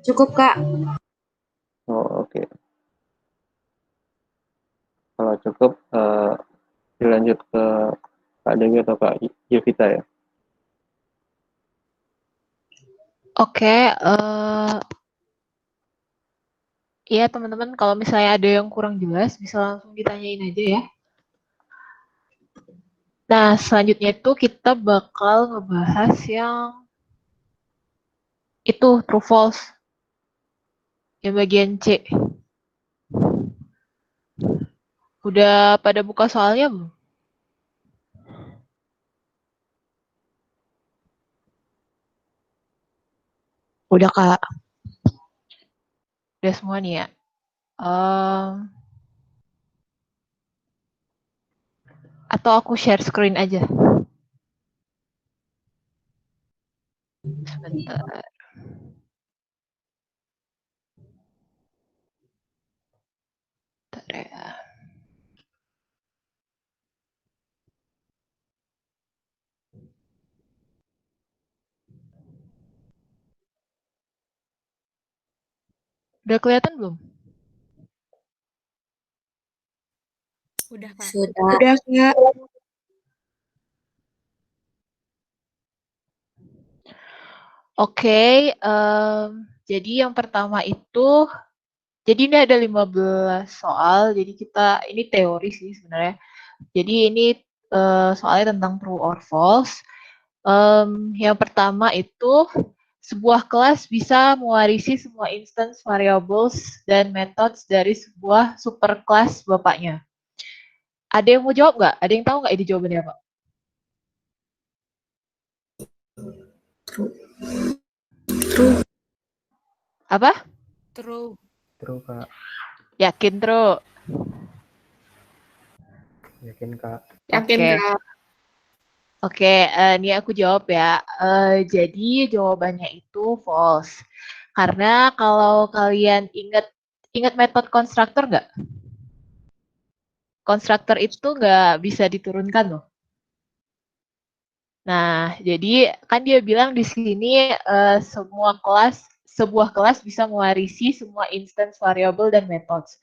Cukup, Kak. Oh, oke. Kalau cukup, dilanjut ke Kak Dewi atau Kak Yevita ya. Oke, iya teman-teman, kalau misalnya ada yang kurang jelas, bisa langsung ditanyain aja ya. Nah, selanjutnya itu kita bakal ngebahas yang itu true false. Yang bagian C. Udah pada buka soalnya belum? Udah, Kak. Udah semua nih ya. Atau aku share screen aja. Sebentar. Bentar ya. Udah kelihatan belum? Udah, Kak. Sudah. Udah, Kak. Oke, jadi yang pertama itu, jadi ini ada 15 soal, jadi ini teori sih sebenarnya. Jadi ini soalnya tentang true or false. Yang pertama itu, sebuah kelas bisa mewarisi semua instance variables dan methods dari sebuah superclass bapaknya. Ada yang mau jawab nggak? Ada yang tahu nggak ini jawabannya apa? True. Apa? True. True, Kak. Yakin, Tru? Yakin, Kak. Yakin, Oke. Kak. Oke, ini aku jawab ya. Jadi jawabannya itu false. Karena kalau kalian ingat metode konstruktor nggak? Konstruktor itu nggak bisa diturunkan loh. Nah, jadi kan dia bilang di sini sebuah kelas bisa mewarisi semua instance variable dan methods.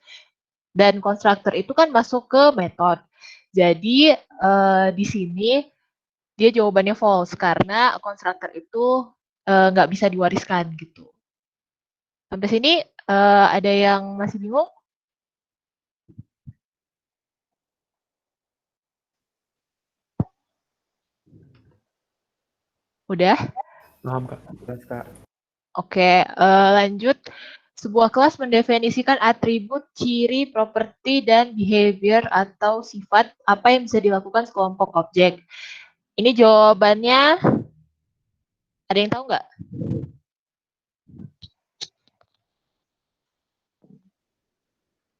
Dan konstruktor itu kan masuk ke metode. Jadi di sini dia jawabannya false karena konstruktor itu nggak bisa diwariskan gitu. Sampai sini ada yang masih bingung? Udah? Paham, Kak. Jelas, Kak. Oke, lanjut. Sebuah kelas mendefinisikan atribut, ciri, properti, dan behavior atau sifat apa yang bisa dilakukan sekelompok objek. Ini jawabannya, ada yang tahu nggak?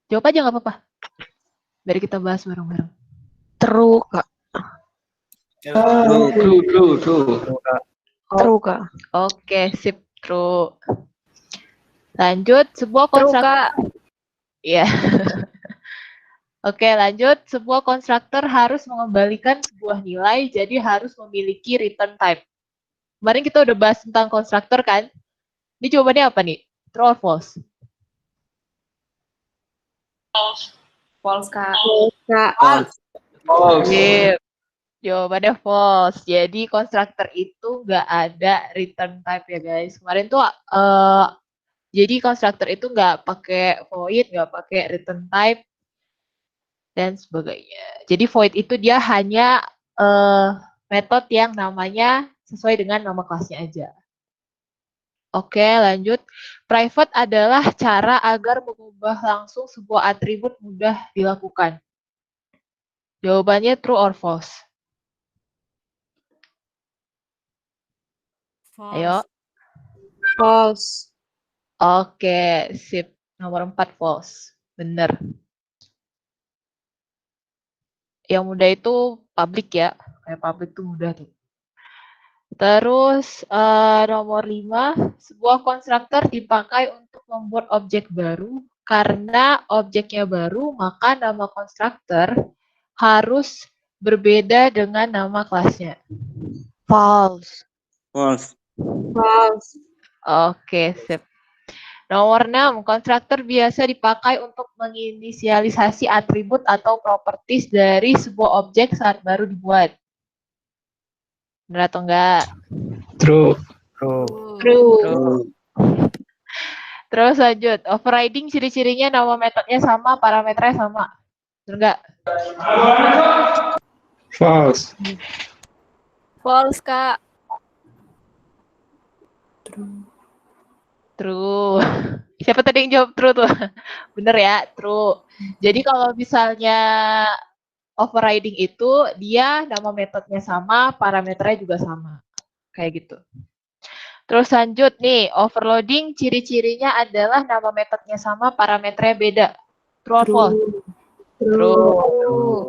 Jawab aja nggak apa-apa. Biar kita bahas bareng-bareng. True, Kak. True, Kak. Oke, sip, true. Lanjut, sebuah True, konstruktor. Kak. Iya. Oke, lanjut. Sebuah konstruktor harus mengembalikan sebuah nilai, jadi harus memiliki return type. Kemarin kita udah bahas tentang konstruktor kan? Ini jawabannya apa nih? True or false? False, Kak. Sip. Jawabannya false. Jadi konstruktor itu nggak ada return type ya guys. Kemarin tuh jadi konstruktor itu nggak pakai void, nggak pakai return type dan sebagainya. Jadi void itu dia hanya metode yang namanya sesuai dengan nama kelasnya aja. Oke, lanjut. Private adalah cara agar mengubah langsung sebuah atribut mudah dilakukan. Jawabannya true or false? False. Ayo. False. Oke, sip. Nomor 4 false. Bener. Yang mudah itu public ya. Kayak public itu mudah tuh. Terus nomor 5, sebuah konstruktor dipakai untuk membuat objek baru. Karena objeknya baru, maka nama konstruktor harus berbeda dengan nama kelasnya. False. False. False. Oke, sip. Nomor 6, konstruktor biasa dipakai untuk menginisialisasi atribut atau properties dari sebuah objek saat baru dibuat. Benar atau enggak? True. True. Terus lanjut, overriding ciri-cirinya nama metodenya sama, parameternya sama. Benar enggak? False. False, Kak. True. Siapa tadi yang jawab true tuh? Bener ya, true. Jadi kalau misalnya overriding itu dia nama metodenya sama, parameternya juga sama. Kayak gitu. Terus lanjut nih, overloading ciri-cirinya adalah nama metodenya sama, parameternya beda. True or false? True.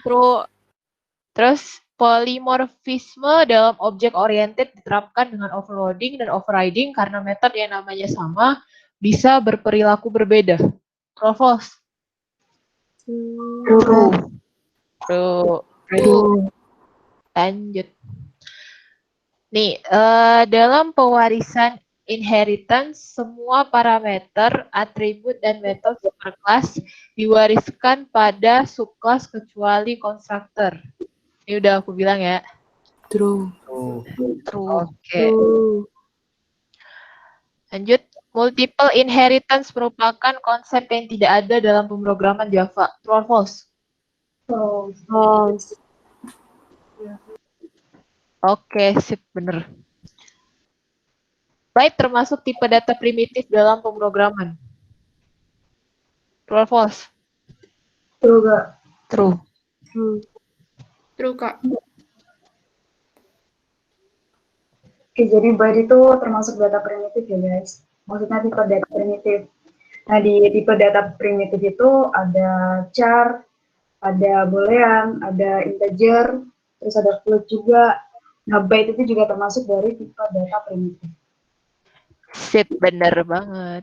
True. Terus polimorfisme dalam objek oriented diterapkan dengan overloading dan overriding karena metode yang namanya sama bisa berperilaku berbeda. True or false? True. Lanjut. Nih, dalam pewarisan inheritance, semua parameter, atribut, dan metode superclass diwariskan pada subclass kecuali konstruktor. Ini udah aku bilang ya. True. Oke. Lanjut. Multiple inheritance merupakan konsep yang tidak ada dalam pemrograman Java. True or false? False. Oke, sip, bener. Byte termasuk tipe data primitif dalam pemrograman. True or false? True gak? True. True, Kak. Oke, jadi byte itu termasuk data primitif ya guys. Maksudnya tipe data primitif. Nah, di tipe data primitif itu ada char, ada boolean, ada integer, terus ada float juga. Nah, byte itu juga termasuk dari tipe data primitif. Sip, bener banget.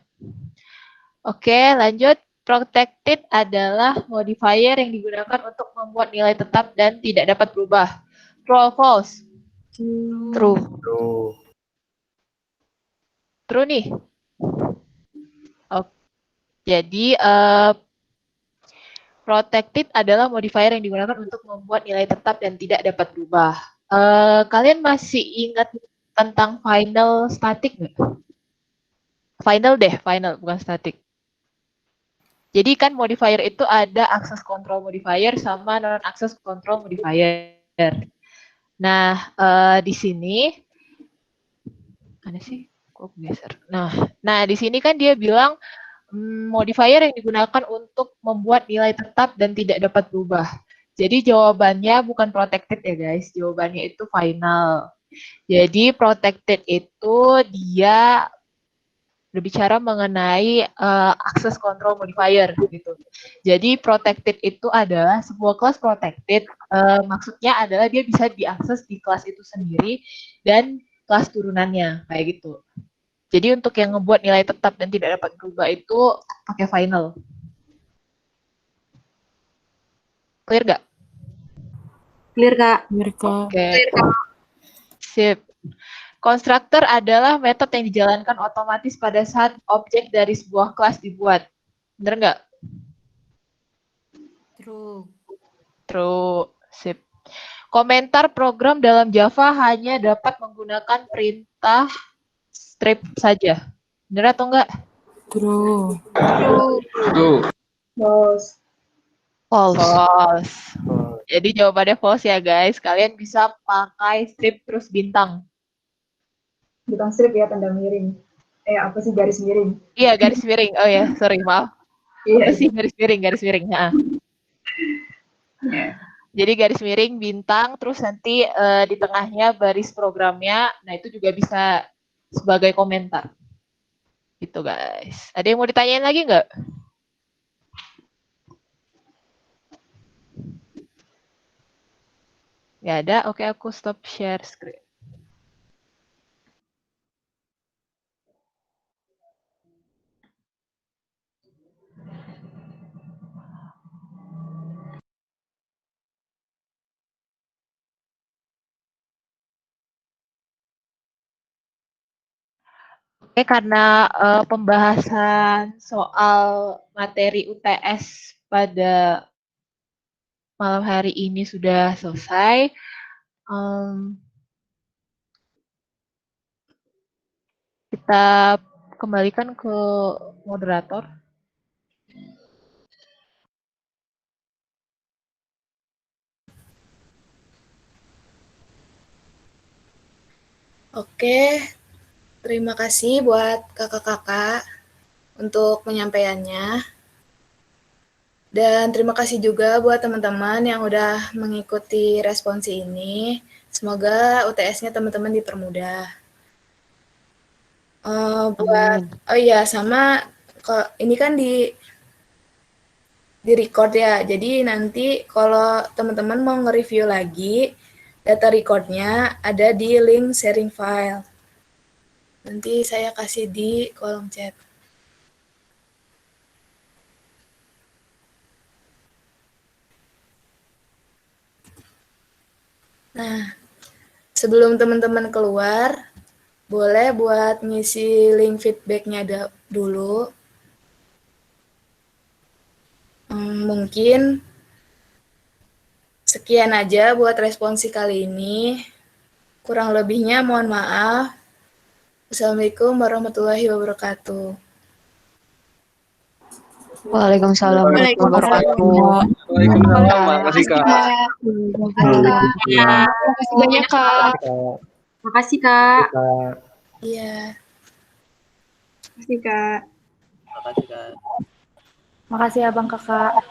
Oke, lanjut. Protected adalah modifier yang digunakan untuk membuat nilai tetap dan tidak dapat berubah. True or false? True. Tuh. True nih. Oke. Jadi, protected adalah modifier yang digunakan untuk membuat nilai tetap dan tidak dapat berubah. Kalian masih ingat tentang final static nggak? Final deh, final bukan static. Jadi kan modifier itu ada access control modifier sama non access control modifier. Nah, di sini mana sih? Kok geser? Nah, di sini kan dia bilang modifier yang digunakan untuk membuat nilai tetap dan tidak dapat berubah. Jadi jawabannya bukan protected ya guys, jawabannya itu final. Jadi protected itu dia berbicara mengenai access control modifier gitu. Jadi protected itu adalah sebuah kelas protected, maksudnya adalah dia bisa diakses di kelas itu sendiri dan kelas turunannya kayak gitu. Jadi untuk yang ngebuat nilai tetap dan tidak dapat berubah itu pakai final. Clear nggak? Clear, Kak. Oke. Sip. Konstruktor adalah metode yang dijalankan otomatis pada saat objek dari sebuah kelas dibuat. Bener nggak? True. True. Sip. Komentar program dalam Java hanya dapat menggunakan perintah strip saja. Bener atau enggak? True. False. False. Jadi jawabannya false ya guys. Kalian bisa pakai strip terus bintang. Bukan strip ya, tanda miring. Apa sih garis miring? Iya, garis miring. Oh ya, sorry, maaf. Iya. Apa sih garis miring? Nah. Jadi garis miring, bintang, terus nanti di tengahnya baris programnya. Nah, itu juga bisa sebagai komentar. Gitu guys. Ada yang mau ditanyain lagi nggak? Nggak ada? Oke, aku stop share screen. Oke, karena pembahasan soal materi UTS pada malam hari ini sudah selesai, kita kembalikan ke moderator. Oke, terima kasih buat kakak-kakak untuk penyampaiannya. Dan terima kasih juga buat teman-teman yang udah mengikuti responsi ini. Semoga UTS-nya teman-teman dipermudah. Oh iya, sama ini kan di record ya. Jadi nanti kalau teman-teman mau nge-review lagi, data recordnya ada di link sharing file. Nanti saya kasih di kolom chat. Nah, sebelum teman-teman keluar, boleh buat ngisi link feedback-nya dulu. Mungkin sekian aja buat responsi kali ini. Kurang lebihnya mohon maaf. Assalamualaikum warahmatullahi wabarakatuh. Waalaikumsalam warahmatullahi wabarakatuh. Waalaikumsalam. Makasih, Kak. Terima kasih banyak, Kak. Makasih, Kak. Iya. Terima kasih, Kak. Makasih, Kak. Makasih, Abang Kakak.